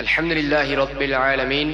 الحمد لله رب العالمين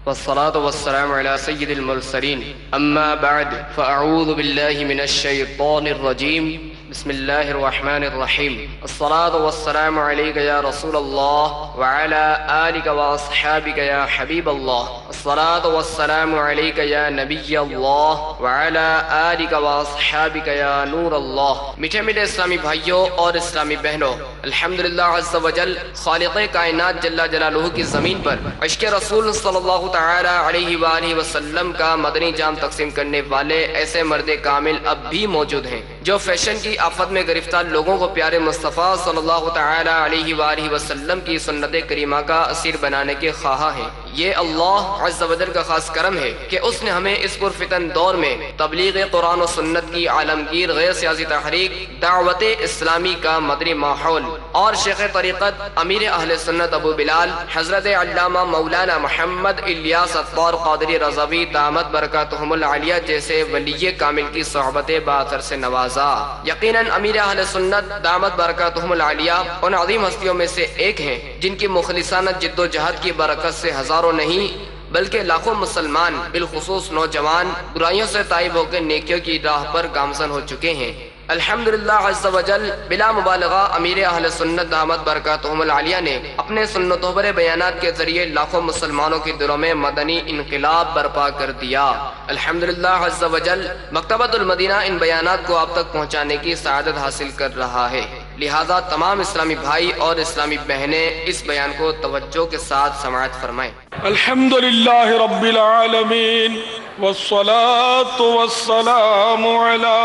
والصلاة والسلام على سيد المرسلين أما بعد فأعوذ بالله من الشيطان الرجيم بسم الله الرحمن الرحيم الصلاة والسلام عليك يا رسول الله وعلى آلك وأصحابك يا حبيب الله الصلاة والسلام عليك يا نبي الله وعلى آلك وأصحابك يا نور اللہ۔ میٹھے میٹھے اسلامی بھائیوں اور اسلامی بہنوں، الحمدللہ عز و جل خالق کائنات جل جلالہ کی زمین پر عشق رسول صلی اللہ تعالی علیہ وآلہ وسلم کا مدنی جام تقسیم کرنے والے ایسے مرد کامل اب بھی موجود ہیں جو فیشن کی آفت میں گرفتار لوگوں کو پیارے مصطفیٰ صلی اللہ تعالی علیہ وآلہ وسلم کی سنت کریمہ کا اسیر بنانے کے خواہاں ہیں۔ یہ اللہ عز و جل کا خاص کرم ہے کہ اس نے ہمیں اس پرفتن دور میں تبلیغ قرآن و سنت کی عالمگیر غیر سیاسی تحریک، دعوت اسلامی کا مدنی ماحول اور شیخ طریقت امیر اہل سنت ابو بلال حضرت علامہ مولانا محمد الیاس عطار قادری رضوی دامت برکاتہم العالیہ جیسے ولی کامل کی صحبت باثر سے نوازا۔ یقیناً امیر اہل سنت دامت برکاتہم العالیہ ان عظیم ہستیوں میں سے ایک ہیں جن کی مخلصانہ جد و جہد کی برکت سے ہزاروں نہیں بلکہ لاکھوں مسلمان بالخصوص نوجوان برائیوں سے تائب ہو کے نیکیوں کی راہ پر گامزن ہو چکے ہیں۔ الحمدللہ عز و جل بلا مبالغہ امیر اہل سنت دامت برکاتہم العالیہ نے اپنے سنت و بیانات کے ذریعے لاکھوں مسلمانوں کے دلوں میں مدنی انقلاب برپا کر دیا۔ الحمدللہ عز و جل مکتبۃ المدینہ ان بیانات کو آپ تک پہنچانے کی سعادت حاصل کر رہا ہے، لہذا تمام اسلامی بھائی اور اسلامی بہنیں اس بیان کو توجہ کے ساتھ سماعت فرمائیں۔ الحمدللہ رب العالمین والصلاة والسلام على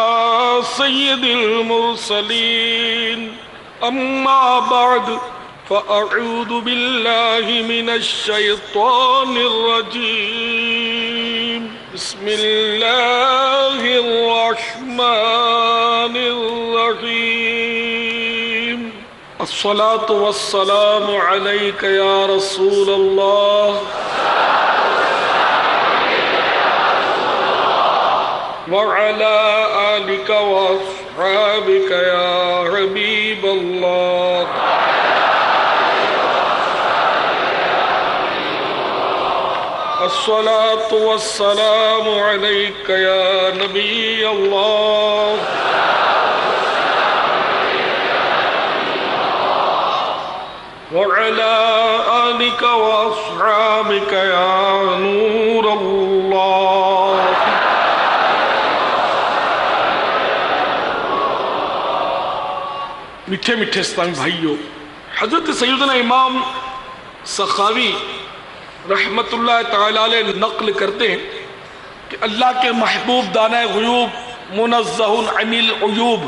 سید المرسلین اما بعد فاعوذ باللہ من الشیطان الرجیم بسم اللہ الرحمن الرحیم الصلاة والسلام علیک یا رسول اللہ وعلى آلك وأصحابك يا حبيب الله الصلاة والسلام عليك يا نبي الله وعلى آلك وأصحابك يا نور الله۔ میٹھے میٹھے اسلامی بھائیوں، حضرت سیدنا امام سخاوی رحمت اللہ تعالی علیہ نقل کرتے ہیں کہ اللہ کے محبوب دانہ غیوب منزہ عن العیوب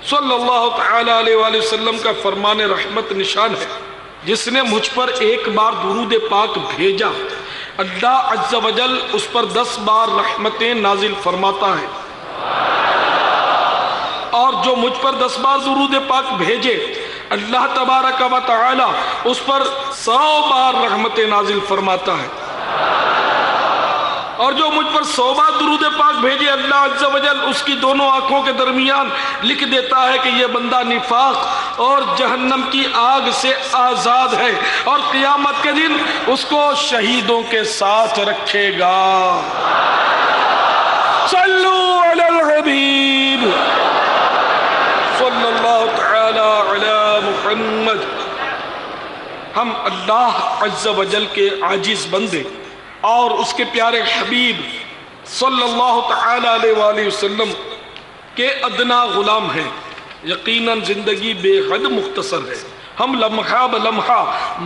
صلی اللہ تعالی علیہ وآلہ وسلم کا فرمان رحمت نشان ہے، جس نے مجھ پر ایک بار درود پاک بھیجا اللہ عز و جل اس پر 10 بار رحمتیں نازل فرماتا ہے، اور جو مجھ پر 10 بار درود پاک بھیجے اللہ تبارک و تعالی اس پر 100 بار رحمتیں نازل فرماتا ہے، اور جو مجھ پر 100 بار درود پاک بھیجے اللہ عز و جل اس کی دونوں آنکھوں کے درمیان لکھ دیتا ہے کہ یہ بندہ نفاق اور جہنم کی آگ سے آزاد ہے، اور قیامت کے دن اس کو شہیدوں کے ساتھ رکھے گا۔ صلو علی الحبیب صلی اللہ تعالی علی محمد۔ ہم اللہ عز و جل کے عاجز بندے اور اس کے پیارے حبیب صلی اللہ تعالی علیہ وآلہ وسلم کے ادنا غلام ہیں۔ یقیناً زندگی بے حد مختصر ہے، ہم لمحہ بلمحہ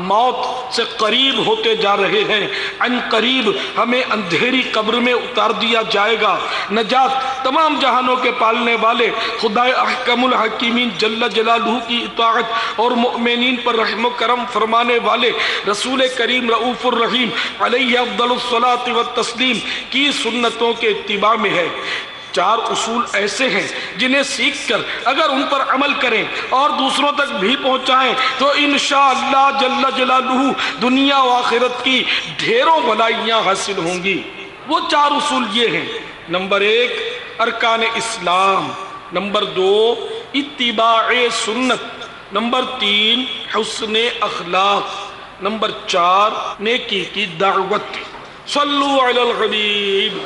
موت سے قریب ہوتے جا رہے ہیں، عن قریب ہمیں اندھیری قبر میں اتار دیا جائے گا۔ نجات تمام جہانوں کے پالنے والے خدا احکم الحکیمین جل جلالہ کی اطاعت اور مؤمنین پر رحم و کرم فرمانے والے رسول کریم رؤوف الرحیم علیہ افضل الصلاۃ والتسلیم کی سنتوں کے اتباع میں ہے۔ 4 اصول ایسے ہیں جنہیں سیکھ کر اگر ان پر عمل کریں اور دوسروں تک بھی پہنچائیں تو انشاءاللہ جل جلالہ دنیا و آخرت کی ڈھیروں بھلائیاں حاصل ہوں گی۔ وہ 4 اصول یہ ہیں: نمبر 1 ارکان اسلام، نمبر 2 اتباع سنت، نمبر 3 حسن اخلاق، نمبر 4 نیکی کی دعوت. صلو علی الحبیب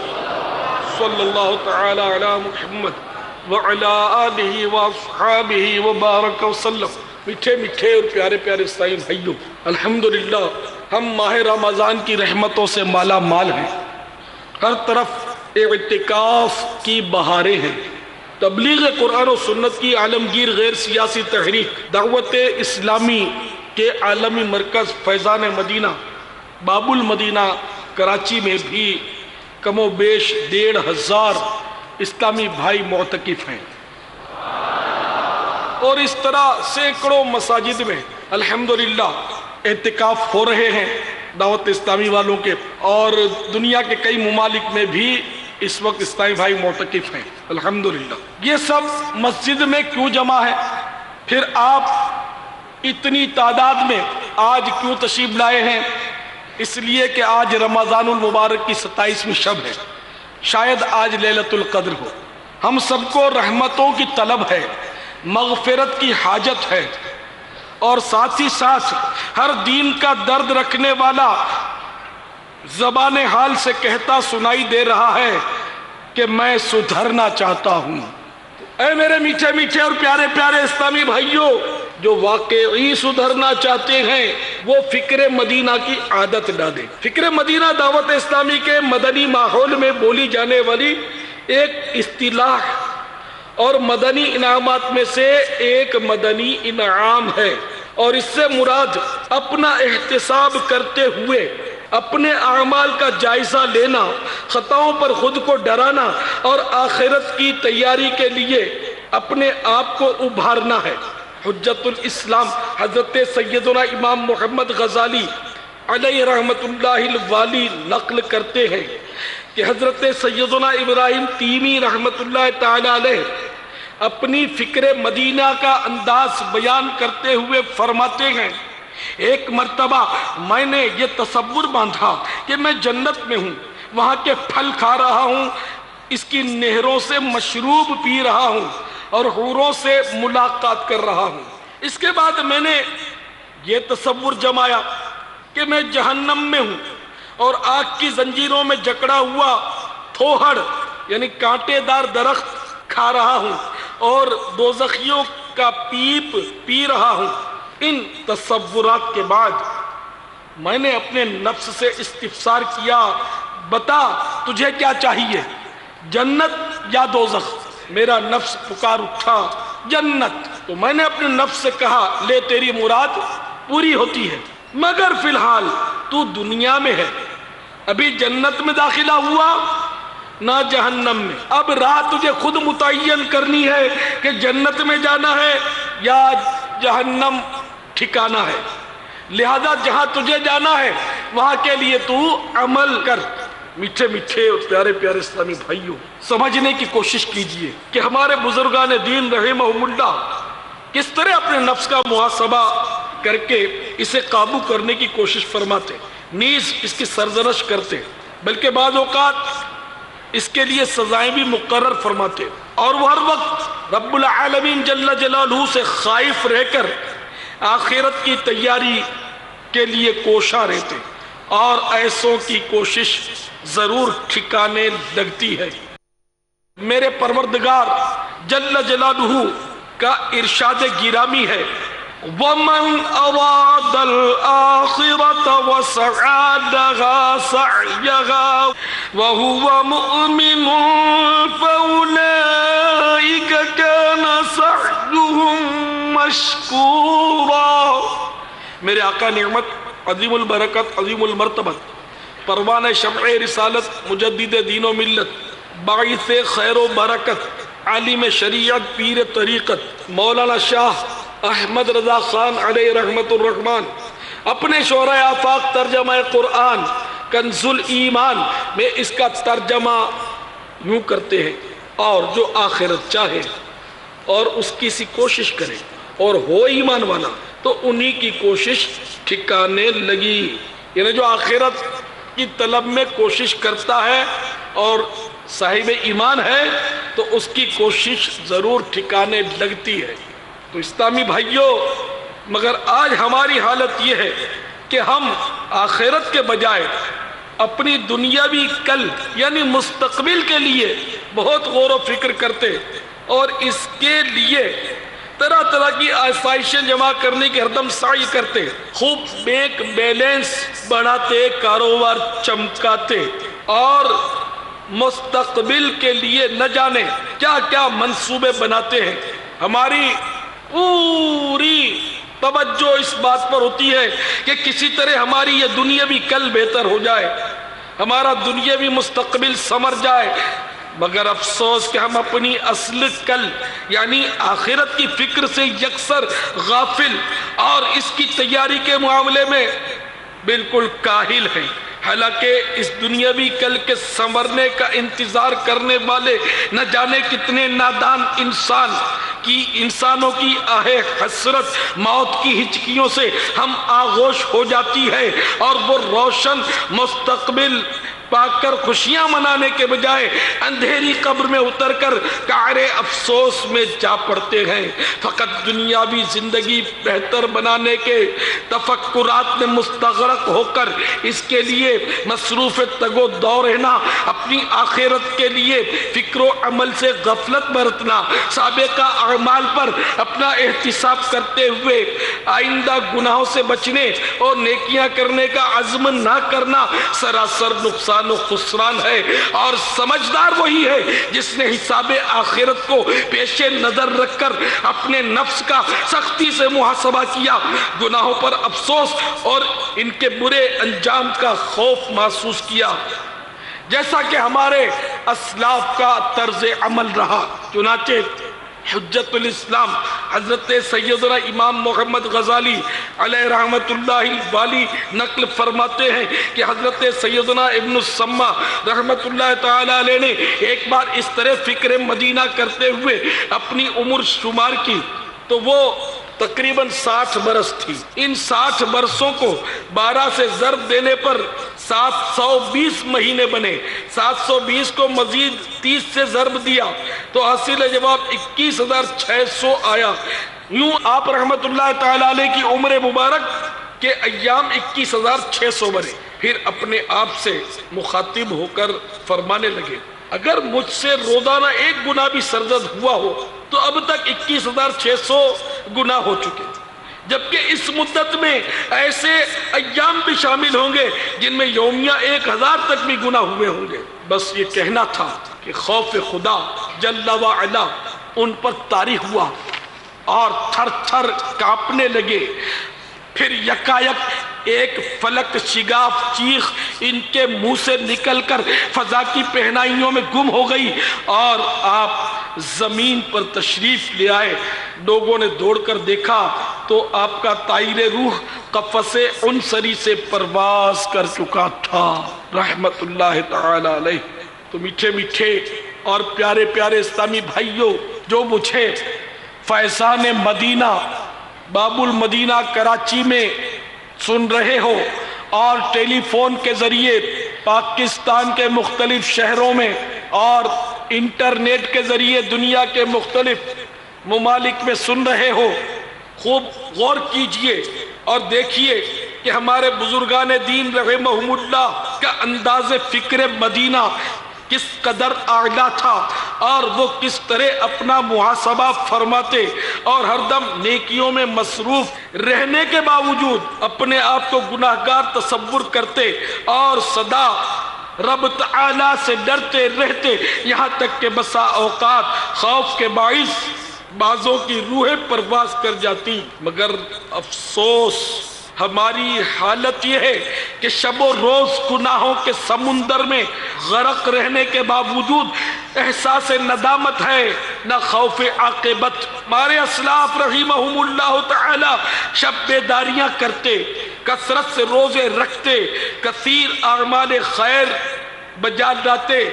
صلی اللہ تعالی علی محمد وعلی آلہ واصحابہ وبارک وسلم. میٹھے میٹھے اور پیارے پیارے اسلامی بھائیوں، الحمدللہ ہم ماہ رمضان کی رحمتوں سے مالا مال ہیں. ہر طرف اعتکاف کی بہاریں ہیں. تبلیغ قرآن و سنت کی عالمگیر غیر سیاسی تحریک دعوت اسلامی کے عالمی مرکز فیضان مدینہ باب المدینہ کراچی میں بھی کم و بیش 1,500 اسلامی بھائی معتکف ہیں، اور اس طرح سینکڑوں مساجد میں الحمدللہ اعتکاف ہو رہے ہیں دعوت اسلامی والوں کے، اور دنیا کے کئی ممالک میں بھی اس وقت اسلامی بھائی معتکف ہیں الحمدللہ. یہ سب مسجد میں کیوں جمع ہے؟ پھر آپ اتنی تعداد میں آج کیوں تشریف لائے ہیں؟ اس لیے کہ آج رمضان المبارک کی 27ویں شب ہے. شاید آج لیلۃ القدر ہو. ہم سب کو رحمتوں کی طلب ہے، مغفرت کی حاجت ہے، اور ساتھ ہی ساتھ ہر دین کا درد رکھنے والا زبان حال سے کہتا سنائی دے رہا ہے کہ میں سدھرنا چاہتا ہوں. اے میرے میٹھے میٹھے اور پیارے پیارے اسلامی بھائیوں، جو واقعی سدھرنا چاہتے ہیں وہ فکر مدینہ کی عادت ڈالیں. فکر مدینہ دعوت اسلامی کے مدنی ماحول میں بولی جانے والی ایک اصطلاح اور مدنی انعامات میں سے ایک مدنی انعام ہے، اور اس سے مراد اپنا احتساب کرتے ہوئے اپنے اعمال کا جائزہ لینا، خطاؤں پر خود کو ڈرانا اور آخرت کی تیاری کے لیے اپنے آپ کو ابھارنا ہے. حجت الاسلام حضرت سیدنا امام محمد غزالی علیہ رحمت اللہ الوالی نقل کرتے ہیں کہ حضرت سیدنا ابراہیم تیمی رحمت اللہ تعالی علیہ اپنی فکر مدینہ کا انداز بیان کرتے ہوئے فرماتے ہیں، ایک مرتبہ میں نے یہ تصور باندھا کہ میں جنت میں ہوں، وہاں کے پھل کھا رہا ہوں، اس کی نہروں سے مشروب پی رہا ہوں اور حوروں سے ملاقات کر رہا ہوں. اس کے بعد میں نے یہ تصور جمایا کہ میں جہنم میں ہوں اور آگ کی زنجیروں میں جکڑا ہوا تھوہڑ یعنی کانٹے دار درخت کھا رہا ہوں اور دوزخیوں کا پیپ پی رہا ہوں. ان تصورات کے بعد میں نے اپنے نفس سے استفسار کیا، بتا تجھے کیا چاہیے، جنت یا دوزخ؟ میرا نفس پکار اٹھا جنت. تو میں نے اپنے نفس سے کہا، لے تیری مراد پوری ہوتی ہے، مگر فی الحال تو دنیا میں ہے، ابھی جنت میں داخلہ ہوا نہ جہنم میں. اب راہ تجھے خود متعین کرنی ہے کہ جنت میں جانا ہے یا جہنم ٹھکانا ہے. لہذا جہاں تجھے جانا ہے وہاں کے لیے تو عمل کر. میٹھے میٹھے اور پیارے پیارے اسلامی بھائیوں، سمجھنے کی کوشش کیجئے کہ ہمارے بزرگان دین رحمہم اللہ کس طرح اپنے نفس کا محاسبہ کر کے اسے قابو کرنے کی کوشش فرماتے، نیز اس کی سرزنش کرتے، بلکہ بعض اوقات اس کے لیے سزائیں بھی مقرر فرماتے، اور وہ ہر وقت رب العالمین جل جلالہ سے خائف رہ کر آخرت کی تیاری کے لیے کوشاں رہتے، اور ایسوں کی کوشش ضرور ٹھکانے لگتی ہے. میرے پروردگار جل جلالہ کا ارشاد گرامی ہے، وَمَنْ أَرَادَ الْآخِرَةَ وَسَعَى لَهَا سَعْيَهَا وَهُوَ مُؤْمِنٌ فَأُولَئِكَ كَانَ سَعْيُهُمْ مَشْكُورًا. میرے آقا نعمت عظیم البرکت عظیم المرتبت پروانہ شمع رسالت مجدد دین و ملت باعث خیر و برکت عالم شریعت پیر طریقت مولانا شاہ احمد رضا خان علیہ رحمت الرحمن اپنے شعرۂ آفاق ترجمہ قرآن کنز الایمان میں اس کا ترجمہ یوں کرتے ہیں، اور جو آخرت چاہے اور اس کی سی کوشش کرے اور ہو ایمان والا تو انہی کی کوشش ٹھکانے لگی. یعنی جو آخرت کی طلب میں کوشش کرتا ہے اور صاحب ایمان ہے تو اس کی کوشش ضرور ٹھکانے لگتی ہے. تو اسلامی بھائیوں، مگر آج ہماری حالت یہ ہے کہ ہم آخرت کے بجائے اپنی دنیاوی کل یعنی مستقبل کے لیے بہت غور و فکر کرتے اور اس کے لیے طرح طرح کی آسائشیں جمع کرنے کی ہردم سعی کرتے، خوب بینک بیلنس بڑھاتے، کاروبار چمکاتے اور مستقبل کے لیے نہ جانے کیا کیا منصوبے بناتے ہیں۔ ہماری پوری توجہ اس بات پر ہوتی ہے کہ کسی طرح ہماری یہ دنیاوی کل بہتر ہو جائے، ہمارا دنیاوی مستقبل سنور جائے، مگر افسوس کہ ہم اپنی اصل کل یعنی آخرت کی فکر سے یکسر غافل اور اس کی تیاری کے معاملے میں بالکل کاہل ہیں۔ حالانکہ اس دنیاوی کل کے سنورنے کا انتظار کرنے والے نہ جانے کتنے نادان انسانوں کی آہ حسرت موت کی ہچکیوں سے ہم آغوش ہو جاتی ہے، اور وہ روشن مستقبل پا کر خوشیاں منانے کے بجائے اندھیری قبر میں اتر کر قعر افسوس میں جا پڑتے ہیں۔ فقط دنیاوی زندگی بہتر بنانے کے تفکرات میں مستغرق ہو کر اس کے لیے مصروف تگ و دو رہنا، اپنی آخرت کے لیے فکر و عمل سے غفلت برتنا، سابقہ اعمال پر اپنا احتساب کرتے ہوئے آئندہ گناہوں سے بچنے اور نیکیاں کرنے کا عزم نہ کرنا سراسر نقصان و خسران ہے۔ اور سمجھدار وہی ہے جس نے حساب آخرت کو پیش نظر رکھ کر اپنے نفس کا سختی سے محاسبہ کیا، گناہوں پر افسوس اور ان کے برے انجام کا خوف محسوس کیا، جیسا کہ ہمارے اسلاف کا طرز عمل رہا۔ چنانچہ حجت الاسلام حضرت سیدنا امام محمد غزالی علیہ رحمت اللہ والی نقل فرماتے ہیں کہ حضرت سیدنا ابن السمہ رحمت اللہ تعالی علیہ نے ایک بار اس طرح فکر مدینہ کرتے ہوئے اپنی عمر شمار کی تو وہ تقریباً 60 برس تھی۔ ان 60 برسوں کو 12 سے ضرب دینے پر 720 مہینے بنے۔ 720 کو مزید 30 سے ضرب دیا تو حاصل جواب 21,600 آیا۔ یوں آپ رحمت اللہ تعالی علیہ کی عمر مبارک کے ایام 21,600 بنے۔ پھر اپنے آپ سے مخاطب ہو کر فرمانے لگے، اگر مجھ سے روزانہ ایک گناہ بھی سرزد ہوا ہو تو اب تک 21,600 گناہ ہو چکے، جبکہ اس مدت میں ایسے ایام بھی شامل ہوں گے جن میں یومیہ 1,000 تک بھی گناہ ہوئے ہوں گے۔ بس یہ کہنا تھا کہ خوف خدا جل وعلا ان پر طاری ہوا اور تھر تھر کانپنے لگے۔ پھر یکایک ایک فلک شگاف چیخ ان کے منہ سے نکل کر فضا کی پہنائیوں میں گم ہو گئی اور آپ زمین پر تشریف لے آئے۔ لوگوں نے دوڑ کر دیکھا تو آپ کا طائر روح قفس عنصری سے پرواز کر چکا تھا رحمت اللہ تعالی علیہ۔ تو میٹھے میٹھے اور پیارے پیارے اسلامی بھائیوں، جو مجھے فیضان مدینہ باب المدینہ کراچی میں سن رہے ہو اور ٹیلی فون کے ذریعے پاکستان کے مختلف شہروں میں اور انٹرنیٹ کے ذریعے دنیا کے مختلف ممالک میں سن رہے ہو، خوب غور کیجئے اور دیکھیے کہ ہمارے بزرگان دین رحمہم اللہ کا انداز فکر مدینہ کس قدر اعلیٰ تھا اور وہ کس طرح اپنا محاسبہ فرماتے اور ہر دم نیکیوں میں مصروف رہنے کے باوجود اپنے آپ کو گناہگار تصور کرتے اور سدا رب تعالیٰ سے ڈرتے رہتے، یہاں تک کہ بسا اوقات خوف کے باعث بعضوں کی روحیں پرواز کر جاتی۔ مگر افسوس ہماری حالت یہ ہے کہ شب و روز گناہوں کے سمندر میں غرق رہنے کے باوجود احساس ندامت ہے نہ خوف عاقبت۔ ہمارے اسلاف رحمہم اللہ تعالی شب بیداریاں کرتے، کثرت سے روزے رکھتے، کثیر اعمال خیر بجا لاتے،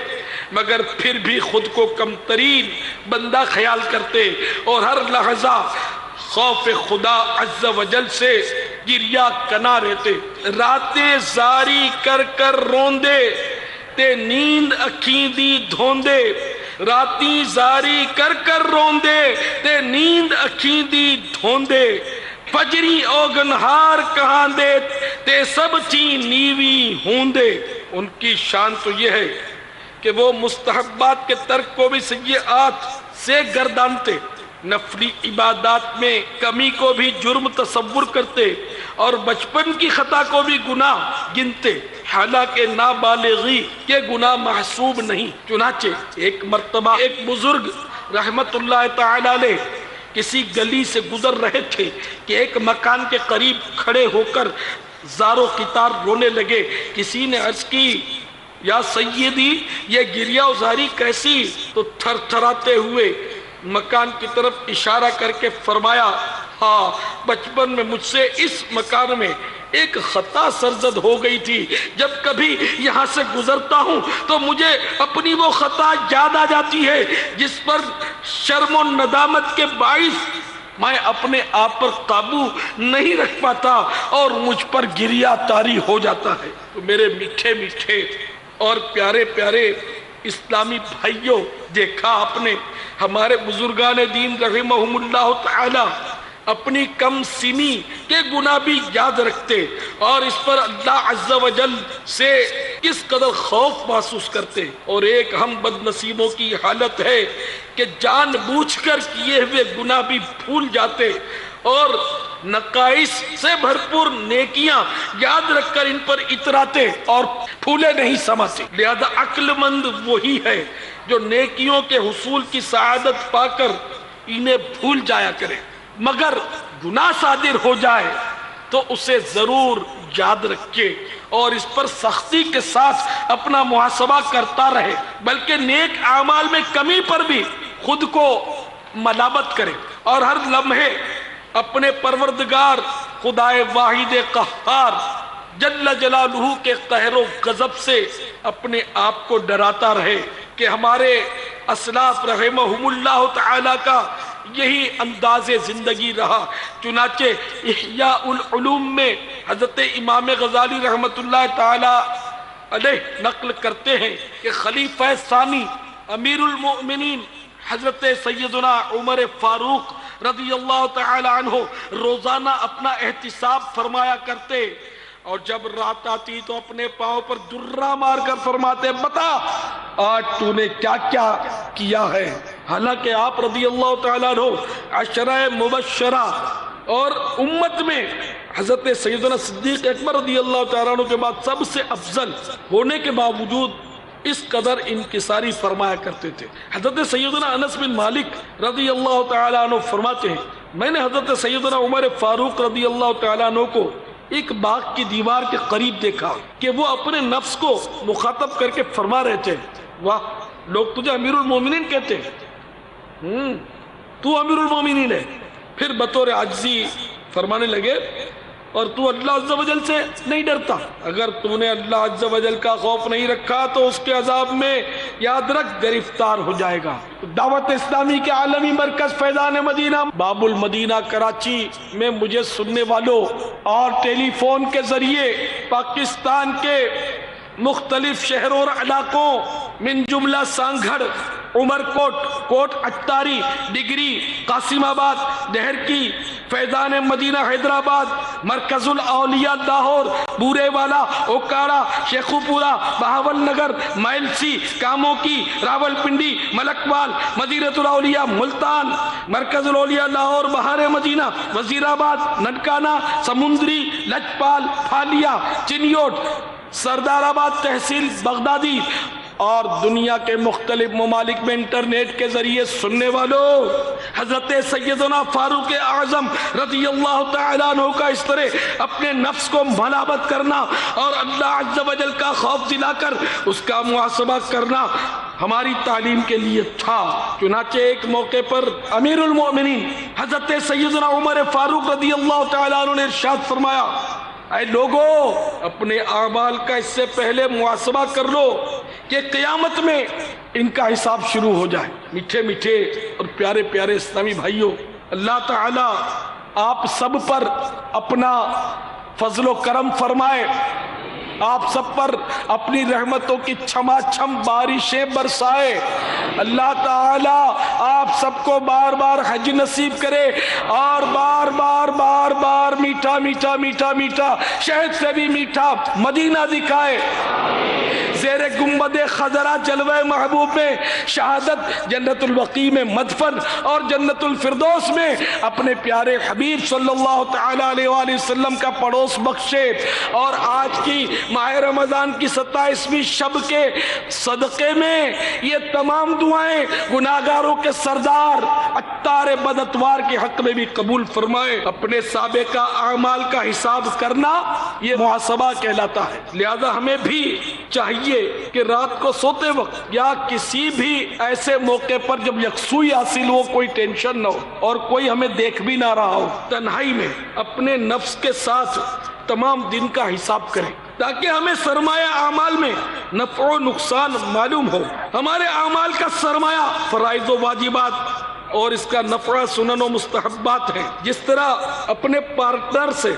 مگر پھر بھی خود کو کم ترین بندہ خیال کرتے اور ہر لحظہ خوف خدا عز و جل سے گریہ کنا رہتے۔ راتیں زاری کر کر روندے تے نیند اکھیں دی دھوندے، راتیں زاری کر کر روندے تے نیند اکھیں دی دھوندے، فجری اوگنہار کہاں دے تے سب چی نیوی ہوندے. ان کی شان تو یہ ہے کہ وہ مستحبات کے ترک کو بھی سیئات سے گردانتے، نفلی عبادات میں کمی کو بھی جرم تصور کرتے اور بچپن کی خطا کو بھی گناہ گنتے، حالانکہ نابالغی کے گناہ محسوب نہیں. چنانچہ ایک مرتبہ ایک بزرگ رحمت اللہ تعالی علیہ کسی گلی سے گزر رہے تھے کہ ایک مکان کے قریب کھڑے ہو کر زارو قطار رونے لگے. کسی نے عرض کی یا سیدی یہ گریہ وزاری کیسی؟ تو تھر تھراتے ہوئے مکان کی طرف اشارہ کر کے فرمایا ہاں بچپن میں مجھ سے اس مکان میں ایک خطا سرزد ہو گئی تھی. جب کبھی یہاں سے گزرتا ہوں تو مجھے اپنی وہ خطا یاد آ جاتی ہے جس پر شرم و ندامت کے باعث میں اپنے آپ پر قابو نہیں رکھ پاتا اور مجھ پر گریہ طاری ہو جاتا ہے. تو میرے میٹھے میٹھے اور پیارے پیارے اسلامی بھائیوں، دیکھا آپ نے ہمارے بزرگان دین رحمہم اللہ تعالی اپنی کم سنی کے گناہ بھی یاد رکھتے اور اس پر اللہ عز و جل سے کس قدر خوف محسوس کرتے. اور ایک ہم بد نصیبوں کی حالت ہے کہ جان بوجھ کر کیے ہوئے گناہ بھی بھول جاتے اور نقائص سے بھرپور نیکیاں یاد رکھ کر ان پر اتراتے اور پھولے نہیں سماتے. لہذا عقل مند وہی ہے جو نیکیوں کے حصول کی سعادت پا کر انہیں بھول جایا کرے، مگر گناہ صادر ہو جائے تو اسے ضرور یاد رکھے اور اس پر سختی کے ساتھ اپنا محاسبہ کرتا رہے، بلکہ نیک اعمال میں کمی پر بھی خود کو ملامت کرے اور ہر لمحے اپنے پروردگار خدائے واحد قہار جل جلالہ کے قہر و غضب سے اپنے آپ کو ڈراتا رہے کہ ہمارے اسلاف رحمہم اللہ تعالی کا یہی انداز زندگی رہا. چنانچہ احیاء العلوم میں حضرت امام غزالی رحمت اللہ تعالی علیہ نقل کرتے ہیں کہ خلیفہ ثانی امیر المؤمنین حضرت سیدنا عمر فاروق رضی اللہ تعالی عنہ روزانہ اپنا احتساب فرمایا کرتے اور جب رات آتی تو اپنے پاؤں پر درہ مار کر فرماتے بتا آج تو نے کیا کیا کیا ہے. حالانکہ آپ رضی اللہ تعالیٰ عنہ عشرہ مبشرہ اور امت میں حضرت سیدنا صدیق اکبر رضی اللہ تعالیٰ عنہ کے بعد سب سے افضل ہونے کے باوجود اس قدر انکساری فرمایا کرتے تھے. حضرت سیدنا انس بن مالک رضی اللہ تعالیٰ عنہ فرماتے ہیں میں نے حضرت سیدنا عمر فاروق رضی اللہ تعالیٰ عنہ کو ایک باغ کی دیوار کے قریب دیکھا کہ وہ اپنے نفس کو مخاطب کر کے فرما رہے تھے واہ لوگ تجھے امیر المومنین کہتے ہیں، تو امیر المومنین ہے. پھر بطور عاجزی فرمانے لگے اور تو اللہ عز و جل سے نہیں ڈرتا. اگر تو نے اللہ عز و جل کا خوف نہیں رکھا تو اس کے عذاب میں یاد رکھ گرفتار ہو جائے گا. دعوت اسلامی کے عالمی مرکز فیضان مدینہ باب المدینہ کراچی میں مجھے سننے والوں اور ٹیلی فون کے ذریعے پاکستان کے مختلف شہروں اور علاقوں من جملہ سانگھڑ، عمر کوٹ اٹاری، ڈگری، قاسم آباد، ڈہرکی، فیضان مدینہ حیدرآباد، مرکز الاولیاء لاہور، بورے والا، اوکاڑا، شیخو پورہ، بہاول نگر، مائلسی، کاموں کی، راول پنڈی، ملکوال، مدینۃ الاولیاء ملتان، مرکز الاولیاء لاہور، بہار مدینہ، وزیر آباد، ننکانہ، سمندری، لجپال، پھالیا، چنیوٹ، سردار آباد تحصیل بغدادی اور دنیا کے مختلف ممالک میں انٹرنیٹ کے ذریعے سننے والوں حضرت سیدنا فاروق اعظم رضی اللہ تعالیٰ عنہ کا اس طرح اپنے نفس کو ملامت کرنا اور اللہ عز و جل کا خوف دلا کر اس کا محاسبہ کرنا ہماری تعلیم کے لیے تھا. چنانچہ ایک موقع پر امیر المؤمنین حضرت سیدنا عمر فاروق رضی اللہ تعالیٰ عنہ نے ارشاد فرمایا اے لوگو اپنے اعمال کا اس سے پہلے محاسبہ کر لو کہ قیامت میں ان کا حساب شروع ہو جائے. میٹھے میٹھے اور پیارے پیارے اسلامی بھائیوں، اللہ تعالی آپ سب پر اپنا فضل و کرم فرمائے آپ سب پر اپنی رحمتوں کی چھما چھم بارشیں برسائے۔ اللہ تعالی آپ سب کو بار بار حج نصیب کرے اور بار بار بار بار میٹھا میٹھا میٹھا میٹھا شہد سے بھی میٹھا مدینہ دکھائے۔ زیر گنبد خضرا جلوہ محبوب میں شہادت، جنت البقیع میں مدفن اور جنت الفردوس میں اپنے پیارے حبیب صلی اللہ تعالی علیہ وآلہ وسلم کا پڑوس بخشے۔ اور آج کی ماہ رمضان کی 27ویں شب کے صدقے میں یہ تمام دعائیں گناہگاروں کے سردار عطار بداتوار کے حق میں بھی قبول فرمائے۔ اپنے سابقہ اعمال کا حساب کرنا یہ محاسبہ کہلاتا ہے، لہذا ہمیں بھی چاہیے کہ رات کو سوتے وقت یا کسی بھی ایسے موقع پر جب یکسوئی حاصل ہو، کوئی ٹینشن نہ ہو اور کوئی ہمیں دیکھ بھی نہ رہا ہو، تنہائی میں اپنے نفس کے ساتھ تمام دن کا حساب کریں تاکہ ہمیں سرمایہ اعمال میں نفع و نقصان معلوم ہو۔ ہمارے اعمال کا سرمایہ فرائض و واجبات اور اس کا نفع سنن و مستحبات ہے۔ جس طرح اپنے پارٹنر سے،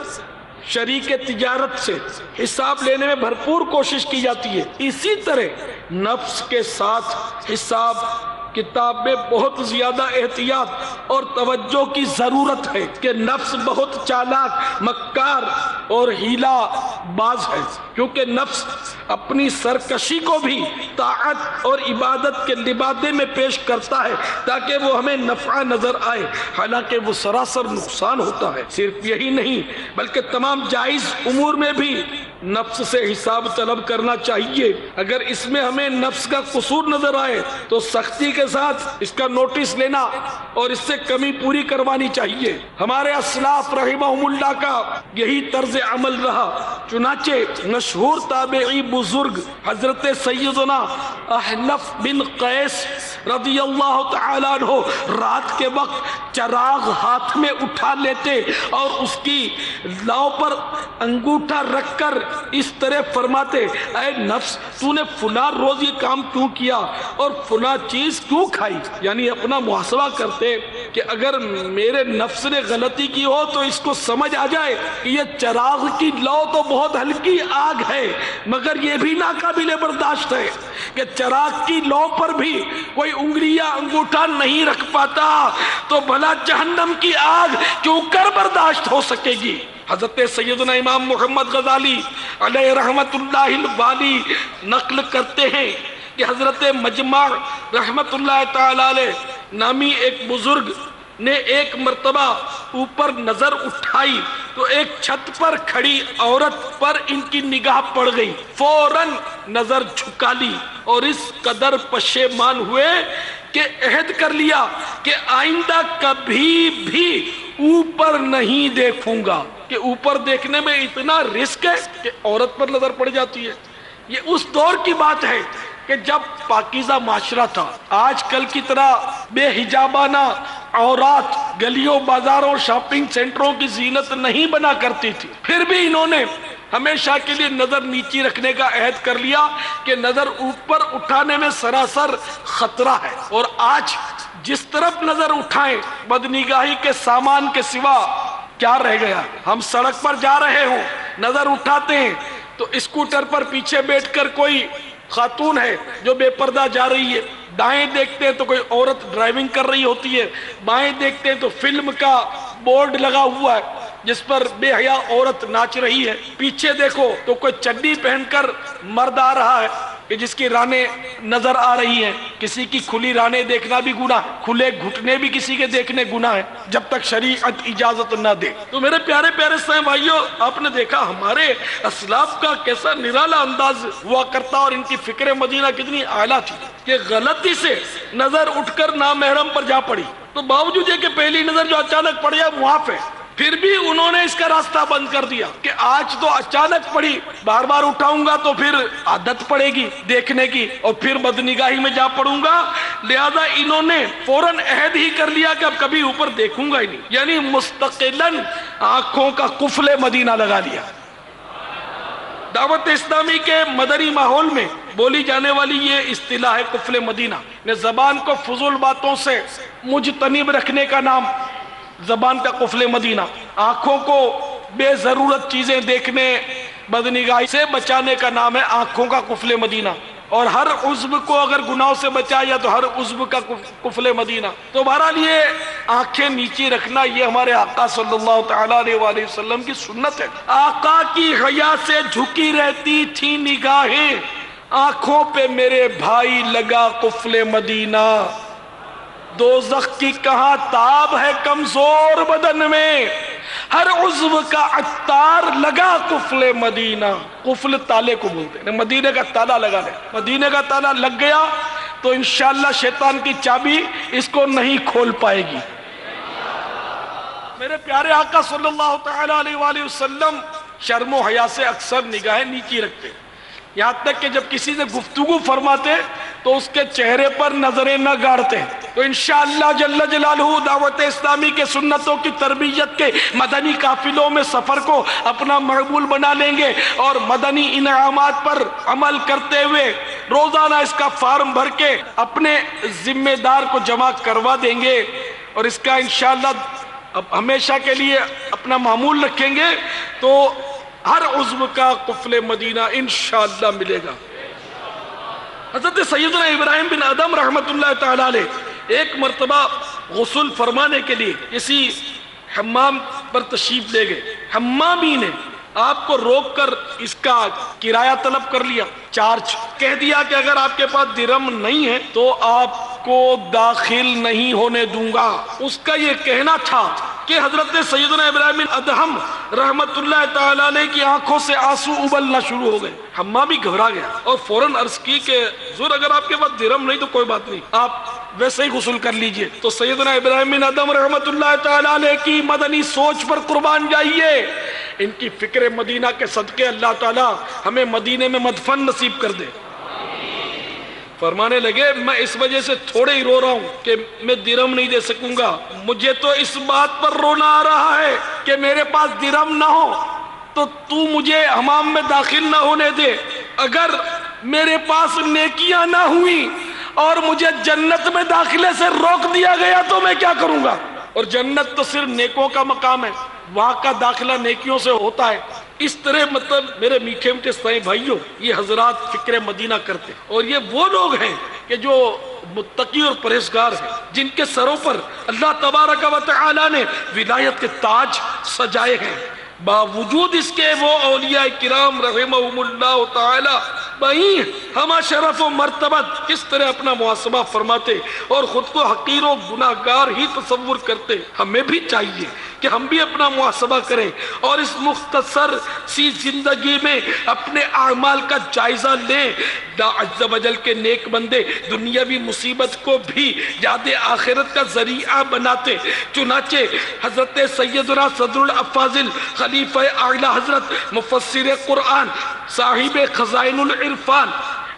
شریک تجارت سے حساب لینے میں بھرپور کوشش کی جاتی ہے، اسی طرح نفس کے ساتھ حساب کتاب میں بہت زیادہ احتیاط اور توجہ کی ضرورت ہے کہ نفس بہت چالاک، مکار اور ہیلا باز ہے، کیونکہ نفس اپنی سرکشی کو بھی طاعت اور عبادت کے لبادے میں پیش کرتا ہے تاکہ وہ ہمیں نفع نظر آئے، حالانکہ وہ سراسر نقصان ہوتا ہے۔ صرف یہی نہیں بلکہ تمام جائز امور میں بھی نفس سے حساب طلب کرنا چاہیے۔ اگر اس میں ہمیں نفس کا قصور نظر آئے تو سختی کے ساتھ اس کا نوٹس لینا اور اس سے کمی پوری کروانی چاہیے۔ ہمارے اسلاف رحمہم اللہ کا یہی طرز عمل رہا، چنانچہ مشہور تابعی بزرگ حضرت سیدنا احنف بن قیس رضی اللہ تعالیٰ عنہ رات کے وقت چراغ ہاتھ میں اٹھا لیتے اور اس کی لاؤ پر انگوٹھا رکھ کر اس طرح فرماتے، اے نفس تو نے فلاں روز یہ کام کیوں کیا اور فلاں چیز کیوں کھائی؟ یعنی اپنا محاسبہ کرتے کہ اگر میرے نفس نے غلطی کی ہو تو اس کو سمجھ آ جائے کہ یہ چراغ کی لو تو بہت ہلکی آگ ہے، مگر یہ بھی ناقابل برداشت ہے کہ چراغ کی لو پر بھی کوئی انگلی یا انگوٹھا نہیں رکھ پاتا، تو بھلا جہنم کی آگ کیوں کر برداشت ہو سکے گی؟ حضرت سیدنا امام محمد غزالی علیہ رحمت اللہ الوالی نقل کرتے ہیں کہ حضرت مجمع رحمت اللہ تعالی علیہ نامی ایک بزرگ نے ایک مرتبہ اوپر نظر اٹھائی تو ایک چھت پر کھڑی عورت پر ان کی نگاہ پڑ گئی، فوراً نظر جھکا لی اور اس قدر پشیمان ہوئے کہ عہد کر لیا کہ آئندہ کبھی بھی اوپر نہیں دیکھوں گا، کہ اوپر دیکھنے میں اتنا رسک ہے کہ عورت پر نظر پڑ جاتی ہے۔ یہ اس دور کی بات ہے کہ جب پاکیزہ معاشرہ تھا، آج کل کی طرح بے حجابانہ عورات گلیوں بازاروں شاپنگ سینٹروں کی زینت نہیں بنا کرتی تھی، پھر بھی انہوں نے ہمیشہ کے لیے نظر نیچی رکھنے کا عہد کر لیا کہ نظر اوپر اٹھانے میں سراسر خطرہ ہے۔ اور آج جس طرف نظر اٹھائیں بدنگاہی کے سامان کے سوا کیا رہ گیا؟ ہم سڑک پر جا رہے ہوں، نظر اٹھاتے ہیں تو اسکوٹر پر پیچھے بیٹھ کر کوئی خاتون ہے جو بے پردہ جا رہی ہے، دائیں دیکھتے ہیں تو کوئی عورت ڈرائیونگ کر رہی ہوتی ہے، بائیں دیکھتے ہیں تو فلم کا بورڈ لگا ہوا ہے جس پر بے حیا عورت ناچ رہی ہے، پیچھے دیکھو تو کوئی چڈی پہن کر مرد آ رہا ہے کہ جس کی رانیں نظر آ رہی ہیں۔ کسی کی کھلی رانیں دیکھنا بھی گناہ، کھلے گھٹنے بھی کسی کے دیکھنے گناہ ہے جب تک شریعت اجازت نہ دے۔ تو میرے پیارے پیارے اسلام بھائیوں، آپ نے دیکھا ہمارے اسلاف کا کیسا نرالا انداز ہوا کرتا اور ان کی فکر مدینہ کتنی اعلیٰ تھی کہ غلطی سے نظر اٹھ کر نامحرم پر جا پڑی تو باوجود یہ کہ پہلی نظر جو اچانک پڑ جائے معاف ہے، پھر بھی انہوں نے اس کا راستہ بند کر دیا کہ آج تو اچانک پڑی، بار بار اٹھاؤں گا تو پھر عادت پڑے گی دیکھنے کی اور پھر بدنگاہی میں جا پڑوں گا، لہذا انہوں نے فوراً عہد ہی کر لیا کہ اب کبھی اوپر دیکھوں گا ہی نہیں، یعنی مستقلاً آنکھوں کا قفل مدینہ لگا لیا۔ دعوت اسلامی کے مدنی ماحول میں بولی جانے والی یہ اصطلاح ہے قفل مدینہ، نے زبان کو فضول باتوں سے مجتنب رکھنے کا نام زبان کا قفل مدینہ، آنکھوں کو بے ضرورت چیزیں دیکھنے، بدنگاہی سے بچانے کا نام ہے آنکھوں کا قفل مدینہ، اور ہر عضو کو اگر گناہوں سے بچایا تو ہر عضو کا قفل مدینہ۔ تو بہرحال یہ آنکھیں نیچی رکھنا یہ ہمارے آقا صلی اللہ تعالیٰ علیہ وآلہ وسلم کی سنت ہے۔ آقا کی حیا سے جھکی رہتی تھی نگاہیں، آنکھوں پہ میرے بھائی لگا قفل مدینہ، دوزخ کی کہاں تاب ہے کمزور بدن میں، ہر عضو کا عطار لگا قفل مدینہ۔ قفل تالے کو بولتے ہیں، مدینے کا تالا لگا لے، مدینے کا تالا لگ گیا تو انشاءاللہ شیطان کی چابی اس کو نہیں کھول پائے گی۔ میرے پیارے آقا صلی اللہ تعالیٰ علیہ وآلہ وسلم شرم و حیا سے اکثر نگاہیں نیچی رکھتے، یہاں تک کہ جب کسی سے گفتگو فرماتے تو اس کے چہرے پر نظریں نہ گاڑتے۔ تو انشاءاللہ جل جلالہ دعوت اسلامی کے سنتوں کی تربیت کے مدنی قافلوں میں سفر کو اپنا مقبول بنا لیں گے، اور مدنی انعامات پر عمل کرتے ہوئے روزانہ اس کا فارم بھر کے اپنے ذمہ دار کو جمع کروا دیں گے، اور اس کا انشاءاللہ اب ہمیشہ کے لیے اپنا معمول رکھیں گے، تو ہر عضو کا قفل مدینہ انشاءاللہ ملے گا۔ حضرت سیدنا ابراہیم بن ادم رحمت اللہ تعالیٰ علیہ ایک مرتبہ غسل فرمانے کے لیے کسی حمام پر تشریف لے گئے، حمامی نے آپ کو روک کر اس کا کرایہ طلب کر لیا، چارج کہہ دیا کہ اگر آپ کے پاس درم نہیں ہے تو آپ کو داخل نہیں ہونے دوں گا۔ اس کا یہ کہنا تھا کہ حضرت سیدنا ابراہیم بن ادہم رحمت اللہ تعالیٰ علیہ کی آنکھوں سے آنسو ابلنا شروع ہو گئے۔ حمامی گھبرا گیا اور فوراً عرض کی کہ حضور اگر آپ کے پاس درم نہیں تو کوئی بات نہیں، آپ ویسے ہی غسل کر لیجئے۔ تو سیدنا ابراہیم بن ادہم رحمت اللہ تعالیٰ علیہ کی مدنی سوچ پر قربان جائیے، ان کی فکر مدینہ کے صدقے اللہ تعالیٰ ہمیں مدینے میں مدفن نصیب کر دے۔ فرمانے لگے میں اس وجہ سے تھوڑے ہی رو رہا ہوں کہ میں درم نہیں دے سکوں گا، مجھے تو اس بات پر رونا آ رہا ہے کہ میرے پاس درم نہ ہو تو تو مجھے حمام میں داخل نہ ہونے دے، اگر میرے پاس نیکیاں نہ ہوئیں اور مجھے جنت میں داخلے سے روک دیا گیا تو میں کیا کروں گا؟ اور جنت تو صرف نیکوں کا مقام ہے، وہاں کا داخلہ نیکیوں سے ہوتا ہے۔ اس طرح مطلب میرے میٹھے میٹھے سائیں بھائیوں، یہ حضرات فکر مدینہ کرتے، اور یہ وہ لوگ ہیں کہ جو متقی اور پرہیزگار ہیں، جن کے سروں پر اللہ تبارک و تعالی نے ولایت کے تاج سجائے ہیں، باوجود اس کے وہ اولیاء کرام رحمہم اللہ تعالی بھائی ہمہ شرف و مرتبت کس طرح اپنا محاسبہ فرماتے اور خود کو حقیر و گناہگار ہی تصور کرتے۔ ہمیں بھی چاہیے کہ ہم بھی اپنا محاسبہ کریں اور اس مختصر سی زندگی میں اپنے اعمال کا جائزہ لیں۔ اللہ عز و جل کے نیک بندے دنیاوی مصیبت کو بھی یاد آخرت کا ذریعہ بناتے، چنانچہ حضرت سیدنا صدر الافاضل خلیفہ اعلی حضرت مفسر قرآن صاحب خزائن العرفان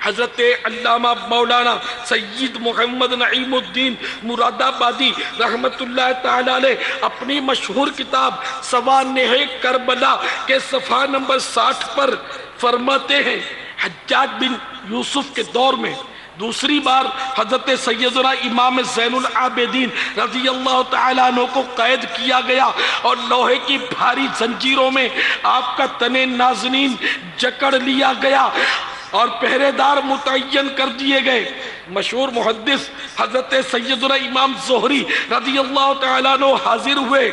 حضرت علامہ مولانا سید محمد نعیم الدین مراد آبادی رحمت اللہ تعالی علیہ اپنی مشہور کتاب سوانح کربلا کے صفحہ نمبر 60 پر فرماتے ہیں، حجاج بن یوسف کے دور میں دوسری بار حضرت سیدنا امام زین العابدین رضی اللہ تعالیٰ عنہ کو قید کیا گیا اور لوہے کی بھاری زنجیروں میں آپ کا تن نازنین جکڑ لیا گیا اور پہرے دار متعین کر دیے گئے۔ مشہور محدث حضرت سیدنا امام زہری رضی اللہ تعالیٰ عنہ حاضر ہوئے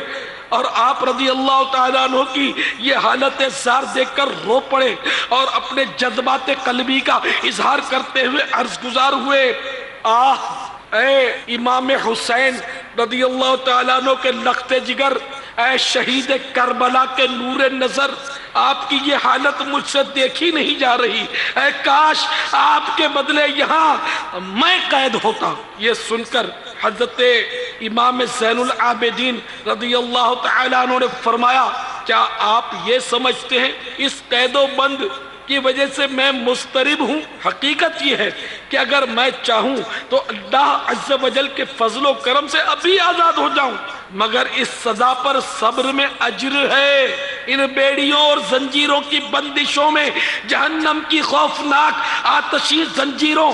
اور آپ رضی اللہ تعالیٰ عنہ کی یہ حالت زار دیکھ کر رو پڑے اور اپنے جذبات قلبی کا اظہار کرتے ہوئے عرض گزار ہوئے، اے امام حسین رضی اللہ تعالیٰ عنہ کے لخت جگر، اے شہید کربلا کے نور نظر، آپ کی یہ حالت مجھ سے دیکھی نہیں جا رہی، اے کاش آپ کے بدلے یہاں میں قید ہوتا۔ یہ سن کر حضرت امام زین العابدین رضی اللہ تعالیٰ عنہ نے فرمایا، کیا آپ یہ سمجھتے ہیں اس قید و بند کی وجہ سے میں مضطرب ہوں؟ حقیقت یہ ہے کہ اگر میں چاہوں تو اللہ عز و جل کے فضل و کرم سے ابھی آزاد ہو جاؤں، مگر اس سزا پر صبر میں اجر ہے۔ ان بیڑیوں اور زنجیروں کی بندشوں میں جہنم کی خوفناک آتشی زنجیروں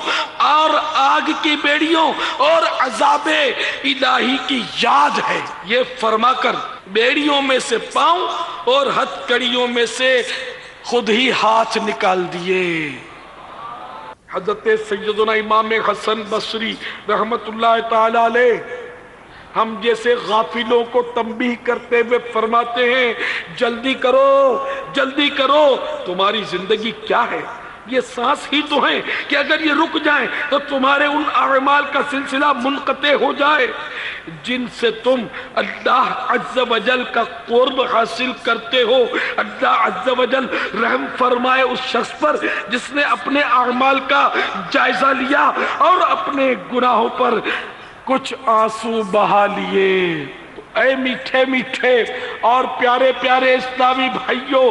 اور آگ کی بیڑیوں اور عذاب الہی کی یاد ہے۔ یہ فرما کر بیڑیوں میں سے پاؤں اور ہتھ کڑیوں میں سے خود ہی ہاتھ نکال دیے۔ حضرت سیدنا امام حسن بصری رحمت اللہ تعالی علیہ ہم جیسے غافلوں کو تنبیہ کرتے ہوئے فرماتے ہیں جلدی کرو جلدی کرو، تمہاری زندگی کیا ہے؟ یہ سانس ہی تو ہیں کہ اگر یہ رک جائیں تو تمہارے ان اعمال کا سلسلہ منقطع ہو جائے جن سے تم اللہ عز و جل کا قرب حاصل کرتے ہو۔ اللہ عز و جل رحم فرمائے اس شخص پر جس نے اپنے اعمال کا جائزہ لیا اور اپنے گناہوں پر کچھ آنسو بہا لیے۔ اے میٹھے میٹھے اور پیارے پیارے اسلامی بھائیوں،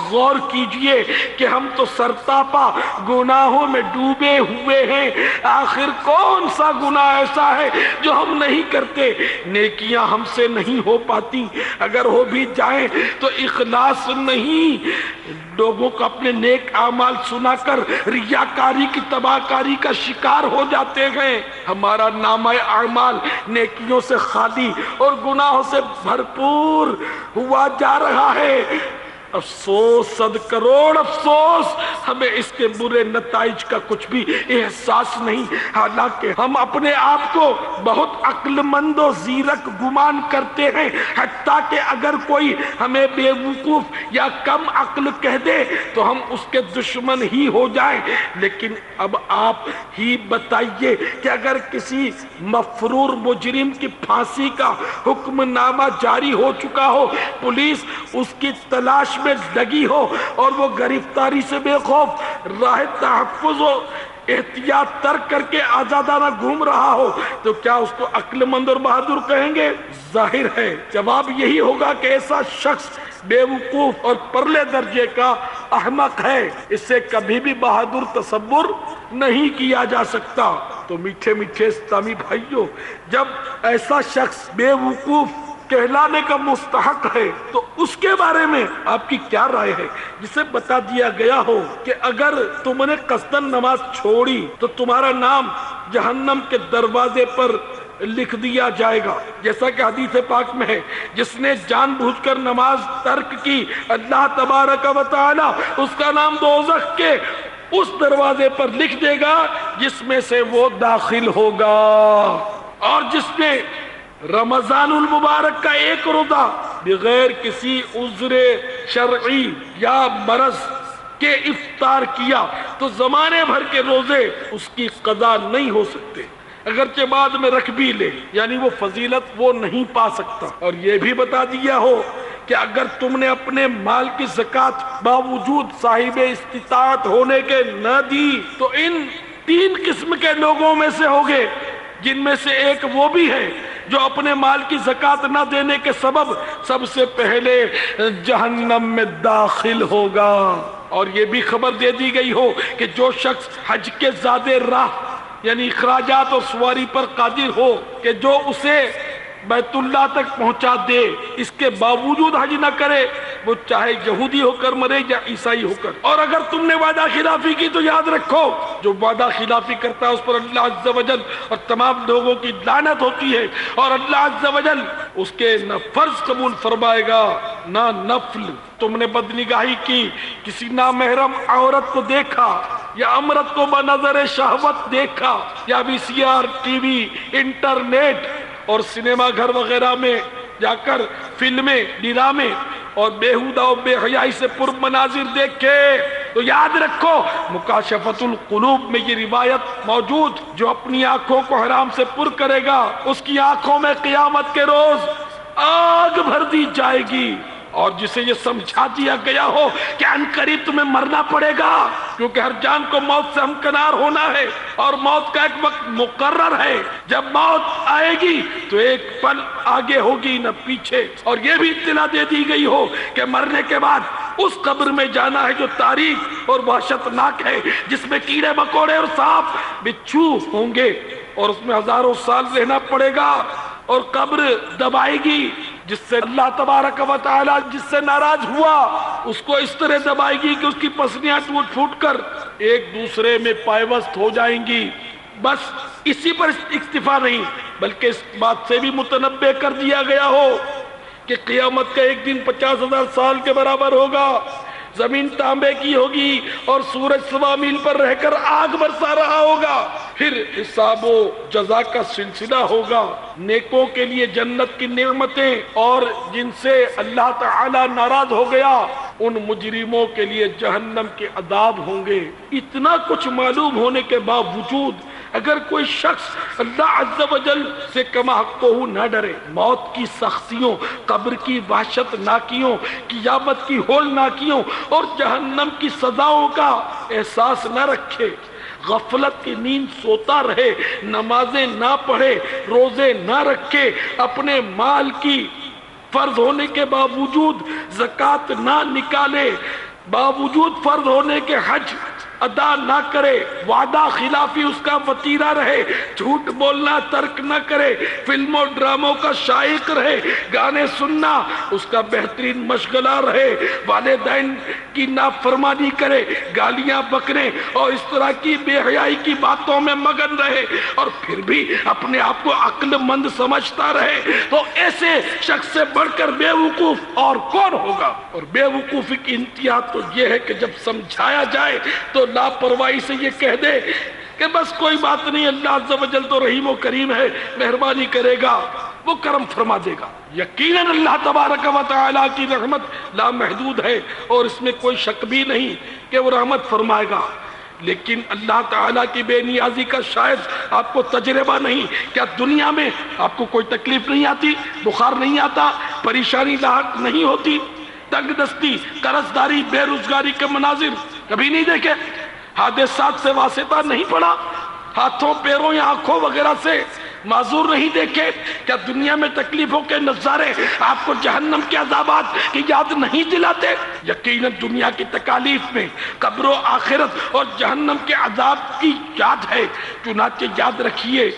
غور کیجئے کہ ہم تو سرتاپا گناہوں میں ڈوبے ہوئے ہیں۔ آخر کون سا گناہ ایسا ہے جو ہم نہیں کرتے؟ نیکیاں ہم سے نہیں ہو پاتی، اگر ہو بھی جائیں تو اخلاص نہیں۔ لوگوں کو اپنے نیک اعمال سنا کر ریاکاری کی تباہکاری کا شکار ہو جاتے ہیں۔ ہمارا نامہ اعمال نیکیوں سے خالی اور گناہوں سے بھرپور ہوا جا رہا ہے۔ افسوس، صد کروڑ افسوس، ہمیں اس کے برے نتائج کا کچھ بھی احساس نہیں، حالانکہ ہم اپنے آپ کو بہت عقل مند و زیرک گمان کرتے ہیں، حتیٰ کہ اگر کوئی ہمیں بے وقوف یا کم عقل کہہ دے تو ہم اس کے دشمن ہی ہو جائیں۔ لیکن اب آپ ہی بتائیے کہ اگر کسی مفرور مجرم کی پھانسی کا حکم نامہ جاری ہو چکا ہو، پولیس اس کی تلاش میں لگی ہو اور وہ گرفتاری سے بے خوف راہ تحفظ و احتیاط ترک کر کے آزادانہ گھوم رہا ہو، تو کیا اس کو عقل مند اور بہادر کہیں گے؟ ظاہر ہے جواب یہی ہوگا کہ ایسا شخص بے وقوف اور پرلے درجے کا احمق ہے، اس سے کبھی بھی بہادر تصور نہیں کیا جا سکتا۔ تو میٹھے میٹھے اسلامی بھائیوں، جب ایسا شخص بے وقوف کہلانے کا مستحق ہے تو اس کے بارے میں آپ کی کیا رائے ہے؟ جسے بتا دیا گیا ہو کہ اگر تم نے قصداً نماز چھوڑی تو تمہارا نام جہنم کے دروازے پر لکھ دیا جائے گا، جیسا کہ حدیث پاک میں ہے جس نے جان بوجھ کر نماز ترک کی، اللہ تبارک و تعالی اس کا نام دوزخ کے اس دروازے پر لکھ دے گا جس میں سے وہ داخل ہوگا۔ اور جس نے رمضان المبارک کا ایک روزہ بغیر کسی عذر شرعی یا مرض کے افطار کیا تو زمانے بھر کے روزے اس کی قضا نہیں ہو سکتے، اگرچہ بعد میں رکھ بھی لے، یعنی وہ فضیلت وہ نہیں پا سکتا۔ اور یہ بھی بتا دیا ہو کہ اگر تم نے اپنے مال کی زکوٰۃ باوجود صاحب استطاعت ہونے کے نہ دی تو ان تین قسم کے لوگوں میں سے ہوگے، جن میں سے ایک وہ بھی ہے جو اپنے مال کی زکوٰۃ نہ دینے کے سبب سب سے پہلے جہنم میں داخل ہوگا۔ اور یہ بھی خبر دے دی گئی ہو کہ جو شخص حج کے زادے راہ یعنی اخراجات اور سواری پر قادر ہو کہ جو اسے بیت اللہ تک پہنچا دے، اس کے باوجود حج نہ کرے، وہ چاہے یہودی ہو کر مرے یا عیسائی ہو کر۔ اور اگر تم نے وعدہ خلافی کی تو یاد رکھو جو وعدہ خلافی کرتا ہے اس پر اللہ عز و جل اور تمام لوگوں کی لعنت ہوتی ہے، اور اللہ عز و جل اس کے نہ فرض قبول فرمائے گا نہ نفل۔ تم نے بدنگاہی کی، کسی نامحرم عورت کو دیکھا یا امرت کو بنظر شہوت دیکھا، یا VCR ٹی وی انٹرنیٹ اور سنیما گھر وغیرہ میں جا کر فلمیں ڈرامے اور بیہودہ و بے حیائی سے پر مناظر دیکھے تو یاد رکھو مکاشفت القلوب میں یہ روایت موجود، جو اپنی آنکھوں کو حرام سے پر کرے گا اس کی آنکھوں میں قیامت کے روز آگ بھر دی جائے گی۔ اور جسے یہ سمجھا دیا گیا ہو کہ عنقریب تمہیں مرنا پڑے گا، کیونکہ ہر جان کو موت سے ہمکنار ہونا ہے اور موت کا ایک وقت مقرر ہے، جب موت آئے گی تو ایک پل آگے ہوگی نہ پیچھے۔ اور یہ بھی اطلاع دے دی گئی ہو کہ مرنے کے بعد اس قبر میں جانا ہے جو تاریک اور وحشتناک ہے، جس میں کیڑے مکوڑے اور سانپ بچھو ہوں گے، اور اس میں ہزاروں سال رہنا پڑے گا، اور قبر دبائے گی جس سے اللہ تبارک و تعالی جس سے ناراض ہوا اس کو اس طرح دبائے گی کہ اس کی پسلیاں ٹوٹ پھوٹ کر ایک دوسرے میں پائبست ہو جائیں گی۔ بس اسی پر اکتفا نہیں بلکہ اس بات سے بھی متنبہ کر دیا گیا ہو کہ قیامت کا ایک دن 50,000 سال کے برابر ہوگا۔ زمین تانبے کی ہوگی اور سورج 1.25 میل پر رہ کر آگ برسا رہا ہوگا. پھر حساب و جزا کا سلسلہ ہوگا. نیکوں کے لیے جنت کی نعمتیں اور جن سے اللہ تعالی ناراض ہو گیا ان مجرموں کے لیے جہنم کے عذاب ہوں گے. اتنا کچھ معلوم ہونے کے باوجود اگر کوئی شخص اللہ عز و جل سے کما حقہ نہ ڈرے، موت کی سختیوں، قبر کی وحشت ناکیوں، قیامت کی ہول ناکیوں اور جہنم کی سزاؤں کا احساس نہ رکھے، غفلت کی نیند سوتا رہے، نمازیں نہ پڑھے، روزے نہ رکھے، اپنے مال کی فرض ہونے کے باوجود زکوٰۃ نہ نکالے، باوجود فرض ہونے کے حج ادا نہ کرے، وعدہ خلافی اس کا وتیرہ رہے، جھوٹ بولنا ترک نہ کرے، فلموں ڈراموں کا شائق رہے، گانے سننا اس کا بہترین مشغلہ رہے، والدین کی نافرمانی کرے، گالیاں بکنے اور اس طرح کی بے حیائی کی باتوں میں مگن رہے اور پھر بھی اپنے آپ کو عقل مند سمجھتا رہے، تو ایسے شخص سے بڑھ کر بے وقوف اور کون ہوگا؟ اور بے وقوفی کی انتہا تو یہ ہے کہ جب سمجھایا جائے تو لاپرواہی سے یہ کہہ دے کہ بس کوئی بات نہیں، اللہ عز و جل تو رحیم و کریم ہے، مہربانی کرے گا، وہ کرم فرما دے گا. یقیناً اللہ تبارک و تعالیٰ کی رحمت لامحدود ہے اور اس میں کوئی شک بھی نہیں کہ وہ رحمت فرمائے گا. لیکن اللہ تعالیٰ کی بے نیازی کا شاید آپ کو تجربہ نہیں. کیا دنیا میں آپ کو کوئی تکلیف نہیں آتی، بخار نہیں آتا، پریشانی لاحق نہیں ہوتی، تنگ دستی، قرض داری، بے روزگاری کے مناظر کبھی نہیں دیکھے؟ حادثات سے واسطہ نہیں پڑا؟ ہاتھوں پیروں یا آنکھوں وغیرہ سے معذور نہیں دیکھے؟ کیا دنیا میں تکلیفوں کے نظارے آپ کو جہنم کے عذابات کی یاد نہیں دلاتے؟ یقیناً دنیا کی تکالیف میں قبر و آخرت اور جہنم کے عذاب کی یاد ہے. چنانچہ یاد رکھیے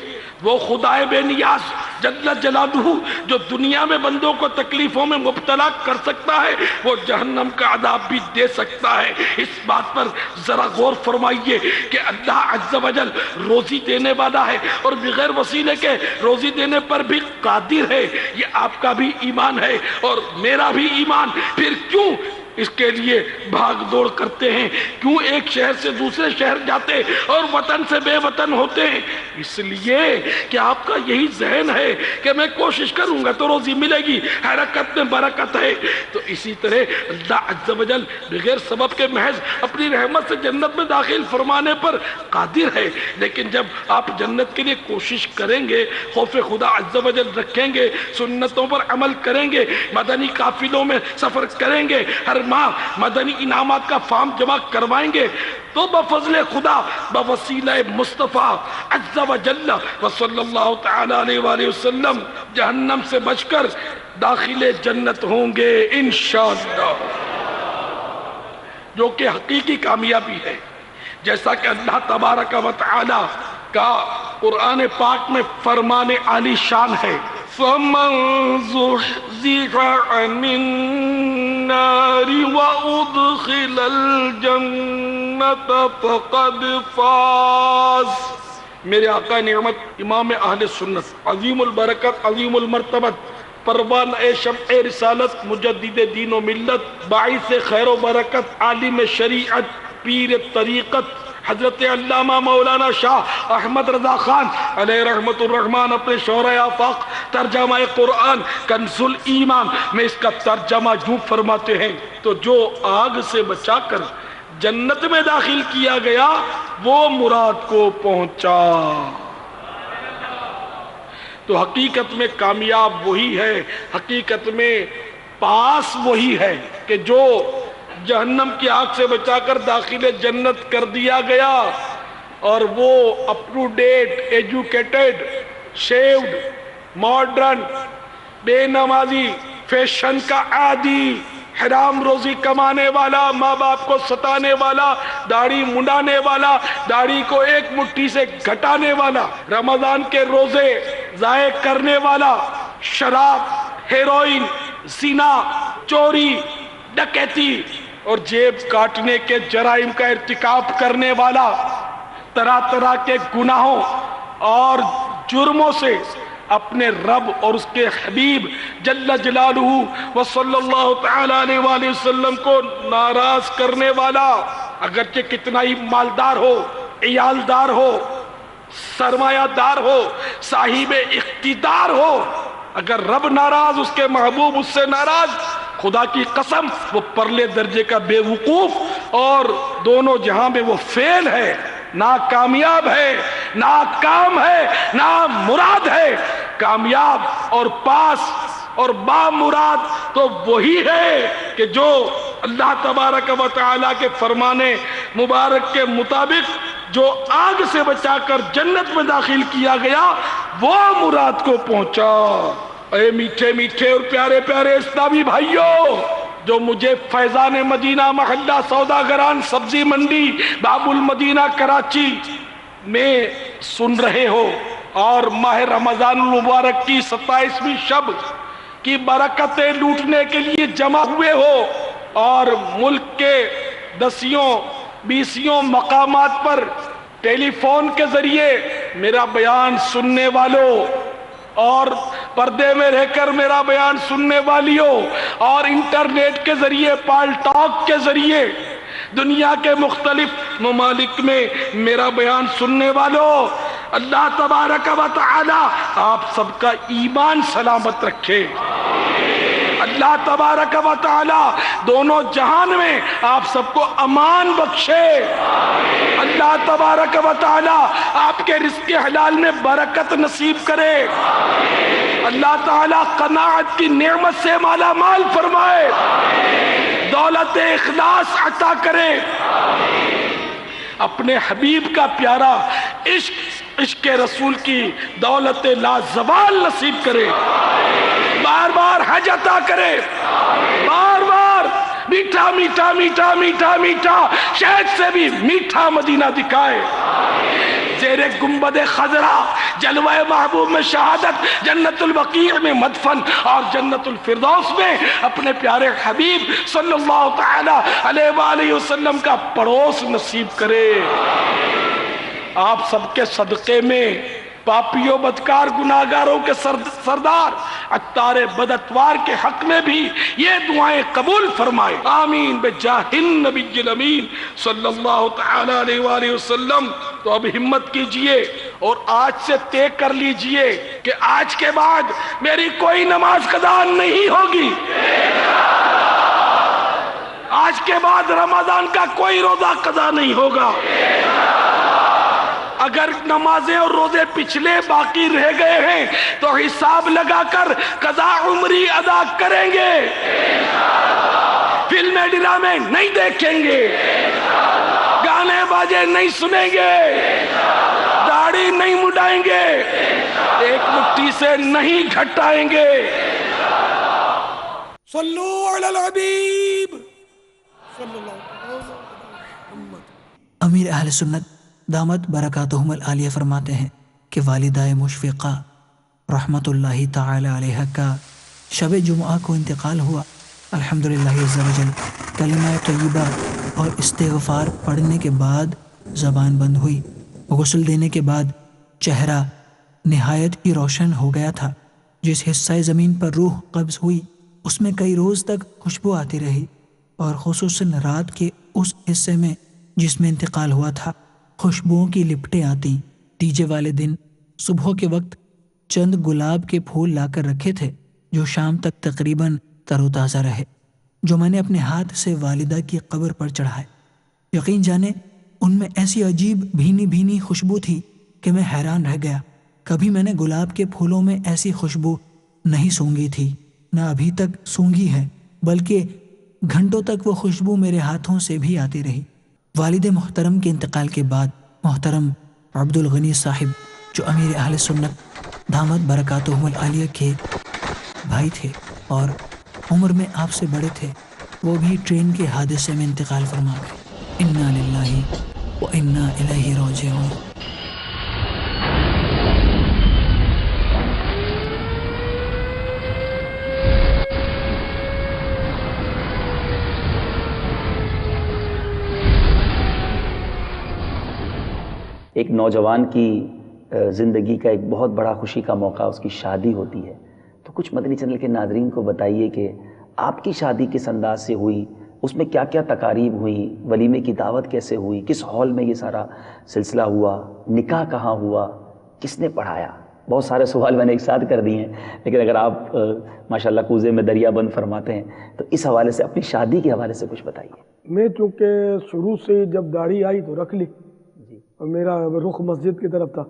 وہ خدائے بے نیاز جل جلالہ جو دنیا میں بندوں کو تکلیفوں میں مبتلا کر سکتا ہے وہ جہنم کا عذاب بھی دے سکتا ہے. اس بات پر ذرا غور فرمائیے کہ اللہ عز و جل روزی دینے والا ہے اور بغیر وسیلے کے روزی دینے پر بھی قادر ہے. یہ آپ کا بھی ایمان ہے اور میرا بھی ایمان. پھر کیوں اس کے لیے بھاگ دوڑ کرتے ہیں؟ کیوں ایک شہر سے دوسرے شہر جاتے اور وطن سے بے وطن ہوتے ہیں؟ اس لیے کہ آپ کا یہی ذہن ہے کہ میں کوشش کروں گا تو روزی ملے گی، حرکت میں برکت ہے. تو اسی طرح اللہ عز و جل بغیر سبب کے محض اپنی رحمت سے جنت میں داخل فرمانے پر قادر ہے. لیکن جب آپ جنت کے لیے کوشش کریں گے، خوف خدا عز و جل رکھیں گے، سنتوں پر عمل کریں گے، مدنی قافلوں میں سفر کریں گے، ہر ماہ مدنی انعامات کا فارم جمع کروائیں گے، تو بفضل خدا بوسیلہ مصطفیٰ عز و جل وصلی اللہ تعالی علیہ وآلہ وسلم جہنم سے بچ کر داخل جنت ہوں گے انشاءاللہ، جو کہ حقیقی کامیابی ہے. جیسا کہ اللہ تبارک و تعالی کا قرآن پاک میں فرمان عالی شان ہے، فَمَنْ زُحْزِحَ عَنِ النَّارِ وَأُدْخِلَ الْجَنَّةَ فَقَدْ فَازَ. میرے آقا نعمت امام اہل سنت عظیم البرکت عظیم المرتبت پروان شمع رسالت مجدد دین و ملت باعث خیر و برکت عالم شریعت پیر طریقت حضرت علامہ مولانا شاہ احمد رضا خان علیہ رحمت الرحمن اپنے شعرۂ آفاق ترجمہ قرآن کنز الایمان میں اس کا ترجمہ یوں فرماتے ہیں، تو جو آگ سے بچا کر جنت میں داخل کیا گیا وہ مراد کو پہنچا. تو حقیقت میں کامیاب وہی ہے، حقیقت میں پاس وہی ہے کہ جو جہنم کی آگ سے بچا کر داخل جنت کر دیا گیا اور وہ up to date, educated, shaved, modern, بے نمازی، فیشن کا عادی، حرام روزی کمانے والا، ماں باپ کو ستانے والا، داڑھی منڈانے والا، داڑھی کو ایک مٹھی سے گھٹانے والا، رمضان کے روزے ضائع کرنے والا، شراب، ہیروئن، زنا، چوری، ڈکیتی اور جیب کاٹنے کے جرائم کا ارتکاب کرنے والا، طرح طرح کے گناہوں اور جرموں سے اپنے رب اور اس کے حبیب جل جلالہ و صلی اللہ تعالی علیہ وآلہ وسلم کو ناراض کرنے والا، اگرچہ کتنا ہی مالدار ہو، عیالدار ہو، سرمایہ دار ہو، صاحب اقتدار ہو، اگر رب ناراض، اس کے محبوب اس سے ناراض، خدا کی قسم وہ پرلے درجے کا بے وقوف اور دونوں جہاں میں وہ فیل ہے، ناکامیاب ہے، ناکام ہے، نامراد ہے۔ کامیاب اور پاس اور بامراد تو وہی ہے کہ جو اللہ تبارک و تعالیٰ کے فرمانے مبارک کے مطابق جو آگ سے بچا کر جنت میں داخل کیا گیا وہ مراد کو پہنچا۔ اے میٹھے میٹھے اور پیارے پیارے اسلامی بھائیوں، جو مجھے فیضان مدینہ محلہ سوداگران سبزی منڈی باب المدینہ کراچی میں سن رہے ہو اور ماہ رمضان المبارک کی 27ویں شب کی برکتیں لوٹنے کے لیے جمع ہوئے ہو اور ملک کے 10-20 مقامات پر ٹیلی فون کے ذریعے میرا بیان سننے والوں اور پردے میں رہ کر میرا بیان سننے والیوں اور انٹرنیٹ کے ذریعے پال ٹاک کے ذریعے دنیا کے مختلف ممالک میں میرا بیان سننے والوں، اللہ تبارک و تعالی آپ سب کا ایمان سلامت رکھے۔ اللہ تبارک و تعالی دونوں جہان میں آپ سب کو امان بخشے۔ اللہ تبارک و تعالی آپ کے رزق حلال میں برکت نصیب کرے۔ اللہ تعالی قناعت کی نعمت سے مالا مال فرمائے، دولت اخلاص عطا کرے، اپنے حبیب کا پیارا عشق رسول کی دولت لازوال نصیب کرے، بار بار حج عطا کرے، بار بار میٹھا میٹھا میٹھا میٹھا میٹھا شہد سے بھی میٹھا مدینہ دکھائے، زیر گنبد خضرا جلوہ محبوب میں شہادت، جنت البقیع میں مدفن اور جنت الفردوس میں اپنے پیارے حبیب صلی اللہ تعالی علیہ وآلہ وسلم کا پڑوس نصیب کرے۔ آپ سب کے صدقے میں پاپیوں بدکار گناہگاروں کے سردار عطار بداتوار کے حق میں بھی یہ دعائیں قبول فرمائے، آمین بجاہ النبی الامین صلی اللہ تعالی علیہ وآلہ وسلم۔ تو اب ہمت کیجئے اور آج سے طے کر لیجئے کہ آج کے بعد میری کوئی نماز قضا نہیں ہوگی، آج کے بعد رمضان کا کوئی روزہ قضا نہیں ہوگا، اگر نمازیں اور روزے پچھلے باقی رہ گئے ہیں تو حساب لگا کر قضا عمری ادا کریں گے، فلمیں ڈرامے نہیں دیکھیں گے، گانے باجے نہیں سنیں گے، داڑھی نہیں مڈائیں گے، ایک مٹھی سے نہیں گھٹائیں گے۔ صلو علی الحبیب صلی اللہ علیہ وسلم۔ امیر اہل سنت دامت برکاتہم العالیہ فرماتے ہیں کہ والدہ مشفقہ رحمت اللہ تعالی علیہ کا شب جمعہ کو انتقال ہوا۔ الحمدللہ عز و جل کلمہ طیبہ اور استغفار پڑھنے کے بعد زبان بند ہوئی، غسل دینے کے بعد چہرہ نہایت ہی روشن ہو گیا تھا۔ جس حصہ زمین پر روح قبض ہوئی اس میں کئی روز تک خوشبو آتی رہی، اور خصوصاً رات کے اس حصے میں جس میں انتقال ہوا تھا خوشبوؤں کی لپٹیں آتی۔ تیجے والے دن صبح کے وقت چند گلاب کے پھول لا کر رکھے تھے جو شام تک تقریباً تر و تازہ رہے، جو میں نے اپنے ہاتھ سے والدہ کی قبر پر چڑھائے۔ یقین جانے ان میں ایسی عجیب بھینی بھینی خوشبو تھی کہ میں حیران رہ گیا۔ کبھی میں نے گلاب کے پھولوں میں ایسی خوشبو نہیں سونگھی تھی، نہ ابھی تک سونگھی ہے، بلکہ گھنٹوں تک وہ خوشبو میرے ہاتھوں سے بھی آتی رہی۔ والد محترم کے انتقال کے بعد محترم عبد الغنی صاحب، جو امیر اہل سنت دامت برکاتہم العالیہ کے بھائی تھے اور عمر میں آپ سے بڑے تھے، وہ بھی ٹرین کے حادثے میں انتقال فرما گئے۔ انا للہ و انا الیہ راجعون۔ ایک نوجوان کی زندگی کا ایک بہت بڑا خوشی کا موقع، اس کی شادی ہوتی ہے، تو کچھ مدنی چینل کے ناظرین کو بتائیے کہ آپ کی شادی کس انداز سے ہوئی، اس میں کیا کیا تقاریب ہوئی، ولیمے کی دعوت کیسے ہوئی، کس ہال میں یہ سارا سلسلہ ہوا، نکاح کہاں ہوا، کس نے پڑھایا؟ بہت سارے سوال میں نے ایک ساتھ کر دیے ہیں، لیکن اگر آپ ماشاءاللہ کوزے میں دریا بند فرماتے ہیں تو اس حوالے سے، اپنی شادی کے حوالے سے کچھ بتائیے۔ میں چونکہ شروع سے جب داڑھی آئی تو رکھ لی، اور میرا رخ مسجد کی طرف تھا،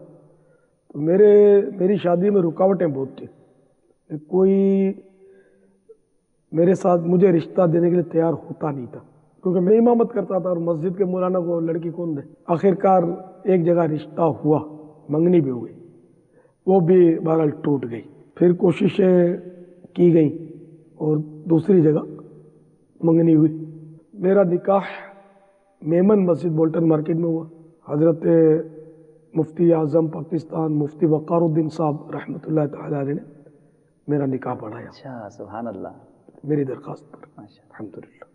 تو میری شادی میں رکاوٹیں بہت تھیں، کوئی میرے ساتھ مجھے رشتہ دینے کے لیے تیار ہوتا نہیں تھا، کیونکہ میں امامت کرتا تھا اور مسجد کے مولانا کو لڑکی کون دے۔ آخرکار ایک جگہ رشتہ ہوا، منگنی بھی ہوئی، وہ بھی بہرحال ٹوٹ گئی۔ پھر کوششیں کی گئیں اور دوسری جگہ منگنی ہوئی۔ میرا نکاح میمن مسجد بولٹن مارکیٹ میں ہوا۔ حضرت مفتی اعظم پاکستان مفتی وقار الدین صاحب رحمۃ اللہ تعالی علیہ نے میرا نکاح پڑھایا، اچھا، سبحان اللہ، میری درخواست پر، الحمدللہ۔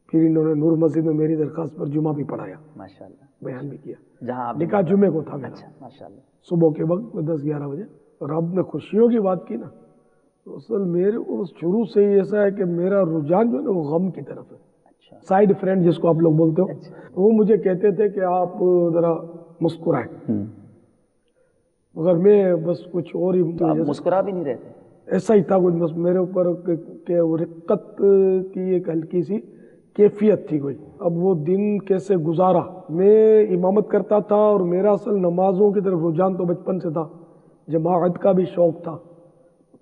پھر انہوں نے نور مسجد میں میری درخواست پر جمعہ بھی پڑھایا، ماشاءاللہ، بیان بھی کیا۔ جہاں آپ نکاح جمعے کو تھا میرا، اچھا، ماشاءاللہ، صبح کے وقت 10-11 بجے۔ اور اب نے خوشیوں کی بات کی نا، تو اصل میرے کو شروع سے ہی ایسا ہے کہ میرا رجحان جو ہے نا وہ غم کی طرف ہے۔ سائیڈ فرینڈ جس کو آپ لوگ بولتے ہو، وہ مجھے کہتے تھے کہ آپ ذرا مسکرائیں، مگر میں بس کچھ اور ہی، آپ مسکرا بھی نہیں رہتے؟ ایسا ہی تھا کچھ، بس میرے اوپر کہ وہ رقت کی ایک ہلکی سی کیفیت تھی کوئی۔ اب وہ دن کیسے گزارا، میں امامت کرتا تھا اور میرا اصل نمازوں کی طرف رجحان تو بچپن سے تھا، جماعت کا بھی شوق تھا،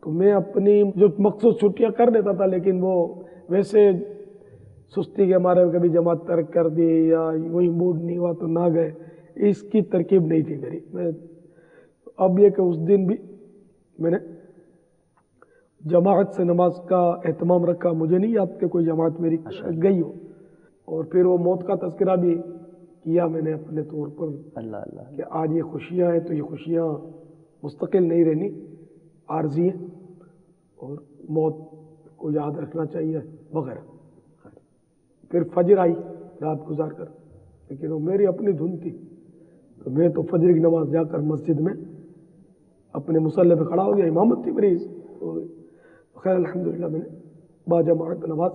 تو میں اپنی جو مخصوص چھٹیاں کر دیتا تھا، لیکن وہ ویسے سستی کے ہمارے کبھی جماعت ترک کر دی یا وہی موڈ نہیں ہوا تو نہ گئے، اس کی ترکیب نہیں تھی میری۔ میں اب یہ کہ اس دن بھی میں نے جماعت سے نماز کا اہتمام رکھا، مجھے نہیں یاد کہ کوئی جماعت میری گئی ہو۔ اور پھر وہ موت کا تذکرہ بھی کیا میں نے اپنے طور پر، اللہ اللہ، کہ آج یہ خوشیاں ہیں تو یہ خوشیاں مستقل نہیں رہنی، عارضی ہیں، اور موت کو یاد رکھنا چاہیے وغیرہ۔ پھر فجر آئی رات گزار کر، لیکن وہ میری اپنی دھن تھی، تو میں تو فجر کی نماز جا کر مسجد میں اپنے مصلی پہ کھڑا ہو گیا، امامت تھی میری، تو خیر الحمدللہ میں نے باجماعت نماز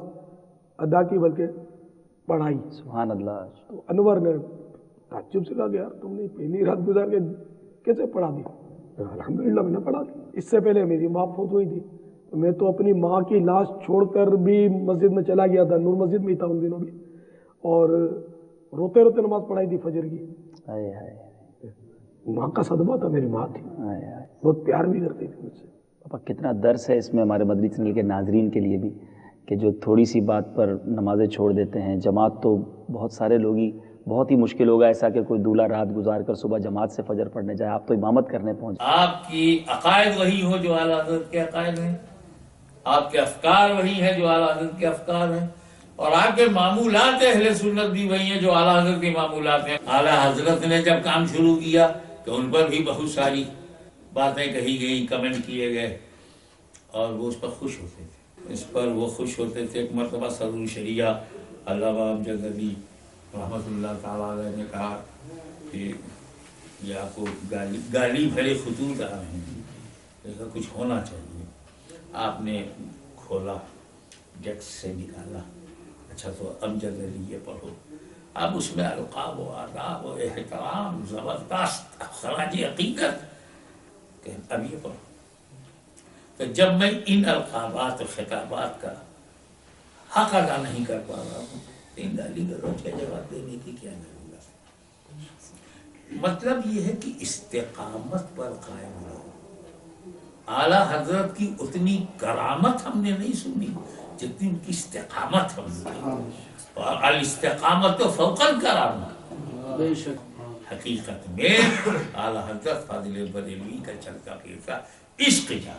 ادا کی، بلکہ پڑھائی۔ سبحان اللہ۔ تو انور نے تعجب سے کہا کہ یار تم نے پہلی رات گزار کے کیسے پڑھا دی؟ الحمدللہ میں نے پڑھا دی۔ اس سے پہلے میری ماں فوت ہوئی تھی، تو میں تو اپنی ماں کی لاش چھوڑ کر بھی مسجد میں چلا گیا تھا، نور مسجد میں ہی تھا ان دنوں بھی، اور روتے روتے نماز پڑھائی تھی فجر کی۔ ماں کا صدمہ تھا، میری ماں تھی، بہت پیار بھی کرتی تھی مجھ سے۔ پاپا کتنا درس ہے اس میں ہمارے مدنی چینل کے ناظرین کے لیے بھی، کہ جو تھوڑی سی بات پر نمازیں چھوڑ دیتے ہیں۔ جماعت تو بہت سارے لوگ ہی، بہت ہی مشکل ہوگا ایسا کہ کوئی دولہا رات گزار کر صبح جماعت سے فجر پڑھنے جائے، آپ تو امامت کرنے پہنچ۔ آپ کی عقائد وہی ہو جو اعلیٰ حضرت کے عقائد ہیں، آپ کے افکار وہی ہیں جو اعلیٰ حضرت کے افکار ہیں، اور آپ کے معمولات اہل سنت بھی وہی ہیں جو اعلیٰ حضرت کے معمولات ہیں۔ اعلیٰ حضرت نے جب کام شروع کیا تو ان پر بھی بہت ساری باتیں کہی گئیں، کمنٹ کیے گئے، اور وہ اس پر خوش ہوتے تھے، اس پر وہ خوش ہوتے تھے۔ ایک مرتبہ صدر شریعہ علامہ امجد علی رحمۃ اللہ تعالیٰ علیہ نے کہا کہ یہ آپ کو گالی بھرے خطوط آ رہے ہیں، ایسا کچھ ہونا چاہیے۔ آپ نے کھولا، ڈیسک سے نکالا، اچھا تو امجد علی یہ پڑھو۔ اب اس میں القاب و آداب و احترام زبردست خراج عقیدت، کہ اب یہ پڑھو۔ تو جب میں ان القابات و خطابات کا حق ادا نہیں کر پا رہا ہوں، ان گالی گلوچ کا جواب دینے کی کیا ضرورت ہے؟ مطلب یہ ہے کہ استقامت پر قائم رہو۔ اعلیٰ حضرت کی اتنی کرامت ہم نے نہیں سنی جتنی ان کی استقامت ہم نے سنی، اور الاستقامت فوق الکرامہ۔ بے شک حقیقت میں اعلیٰ حضرت فاضل بریلوی کا چلتا پھرتا عشق جا،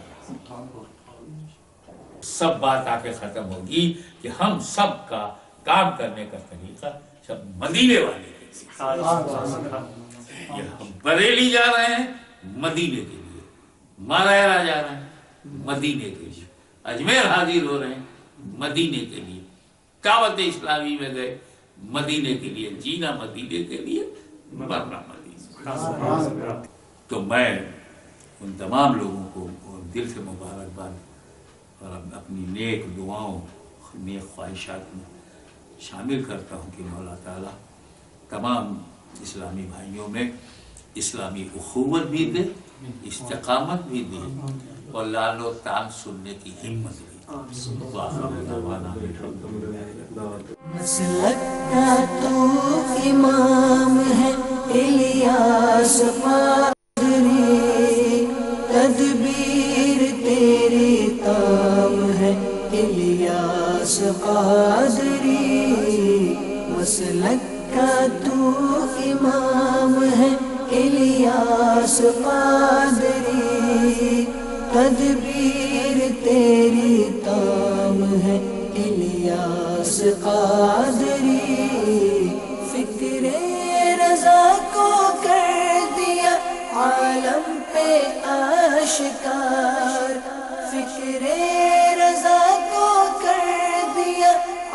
سب بات آ کے ختم ہوگی کہ ہم سب کا کام کرنے کا طریقہ سب مدینے والے کے لیے۔ ہم بریلی جا رہے ہیں مدینے کے لیے، ماریرا جا رہے ہیں مدینے کے لیے، اجمیر حاضر ہو رہے ہیں مدینے کے لیے، دعوت اسلامی میں گئے مدینے کے لیے، جینا مدینے کے لیے، مرنا مدینے۔ تو میں ان تمام لوگوں کو دل سے مبارکباد اور اپنی نیک دعاؤں نیک خواہشات میں شامل کرتا ہوں کہ مولا تعالیٰ تمام اسلامی بھائیوں میں اسلامی اخوت بھی دے، استقامت بھی دے اور لال و تان سننے کی ہمت بھی۔ مسلک کا تو امام ہے الیاس قادری، تدبیر تیری تام ہے الیاس قادری، مسلک کا تو امام ہے الیاس قادری، تدبیر تیری تام ہے الیاس قادری، فکر رضا کو کر دیا عالم پہ آشکار، فکر رضا کو کر دیا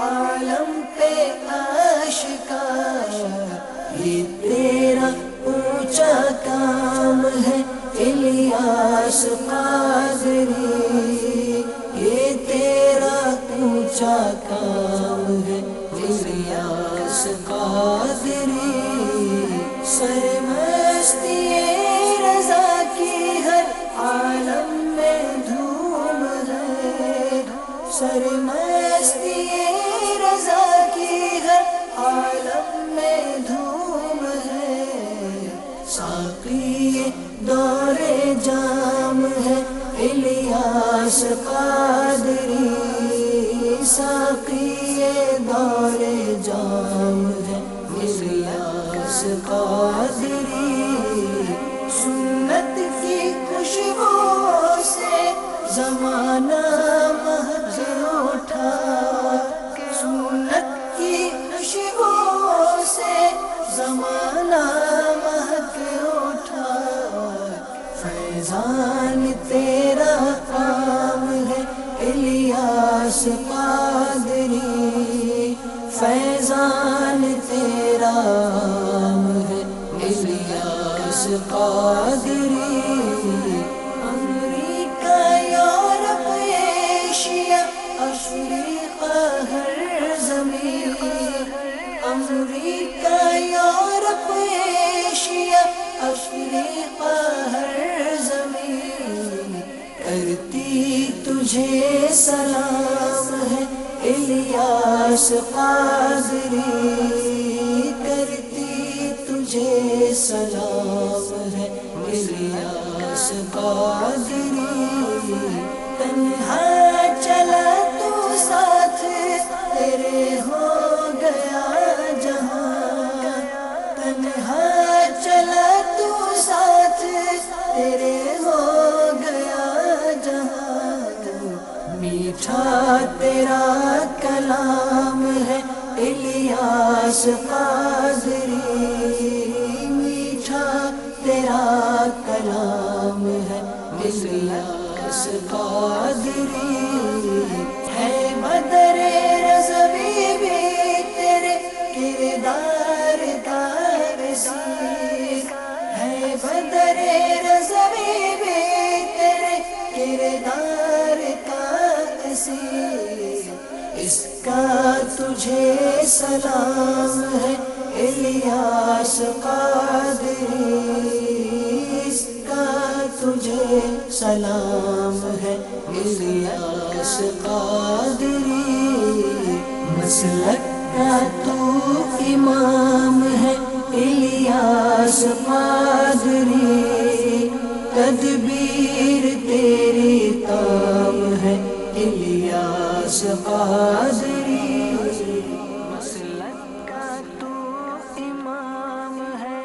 عالم پہ آشکار، یہ تیرا اونچا کام ہے الیاس قادری، یہ تیرا اونچا کام ہے الیاس قادری، سرمستی رضا کی ہر عالم میں دھوم ہے، سرمستی رضا کی ہر عالم میں دھوم ہے، ساقی دور جام ہے الیاس قادری، ساقی دور جام ہے الیاس قادری، سنت کی خوشبو سے زمانہ مہک اٹھا، سنت کی خوشبو سے زمانہ مہک اٹھا، فیضان تیرا کام ہے الیاس قادری، فیضان تیرا کام ہے الیاس قادری، امریکہ یورپ ایشیا افریقہ ہر زمین، امریکہ یورپ ایشیا افریقہ ہر زمین، کرتی تجھے سلام ہے الیاس قادری، کرتی تجھے سلام ہے الیاس قادری، تنہا چلا تو ساتھ تیرے ہو گیا جہاں، تنہا چلا تو ساتھ تیرے ہو گیا جہاں، میٹھا تیرا کلام ہے الیاس قادری، میٹھا تیرا کلام ہے الیاس قادری، ہے بدر رضوی بھی تیرے کردار کا وسیع، ہے بدر رضوی بھی تیرے کردار کا وسیع، اس کا تجھے سلام ہے الیاس قادری، اس کا تجھے سلام ہے الیاس قادری، مسلک کا تو امام ہے الیاس قادری، تدبیر تیری تام ہے الیاس قادری، مسلک کا تو امام ہے۔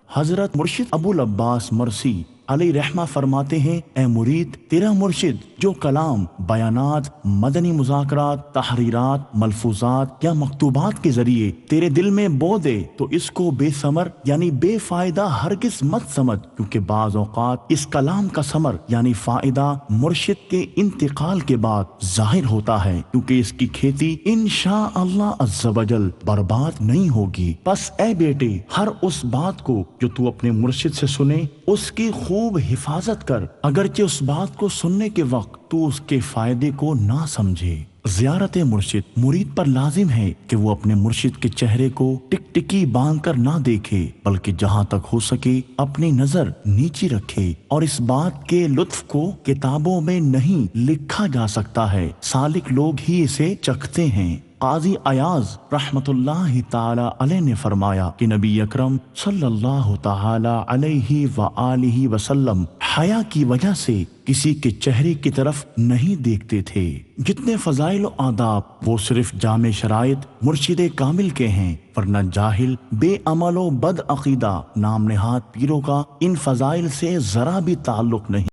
حضرت مرشد ابو العباس مرسی علیہ رحمہ فرماتے ہیں، اے مرید، تیرا مرشد جو کلام، بیانات، مدنی مذاکرات، تحریرات، ملفوظات یا مکتوبات کے ذریعے تیرے دل میں بو دے تو اس کو بے ثمر یعنی بے فائدہ ہرگز مت سمجھ، کیونکہ بعض اوقات اس کلام کا ثمر یعنی فائدہ مرشد کے انتقال کے بعد ظاہر ہوتا ہے، کیونکہ اس کی کھیتی انشاءاللہ عز و جل برباد نہیں ہوگی۔ بس اے بیٹے، ہر اس بات کو جو تو اپنے مرشد سے سنے اس کی خوب حفاظت کر، اگرچہ اس بات کو سننے کے وقت تو اس کے فائدے کو نہ سمجھے۔ زیارت مرشد مرید پر لازم ہے کہ وہ اپنے مرشد کے چہرے کو ٹک ٹکی باندھ کر نہ دیکھے، بلکہ جہاں تک ہو سکے اپنی نظر نیچی رکھے، اور اس بات کے لطف کو کتابوں میں نہیں لکھا جا سکتا ہے، سالک لوگ ہی اسے چکھتے ہیں۔ قاضی ایاز رحمت اللہ تعالی علیہ نے فرمایا کہ نبی اکرم صلی اللہ تعالی علیہ وآلہ وسلم حیا کی وجہ سے کسی کے چہرے کی طرف نہیں دیکھتے تھے۔ جتنے فضائل و آداب وہ صرف جامع شرائط مرشد کامل کے ہیں، ورنہ جاہل، بے عمل و بد عقیدہ نام نہاد پیروں کا ان فضائل سے ذرا بھی تعلق نہیں۔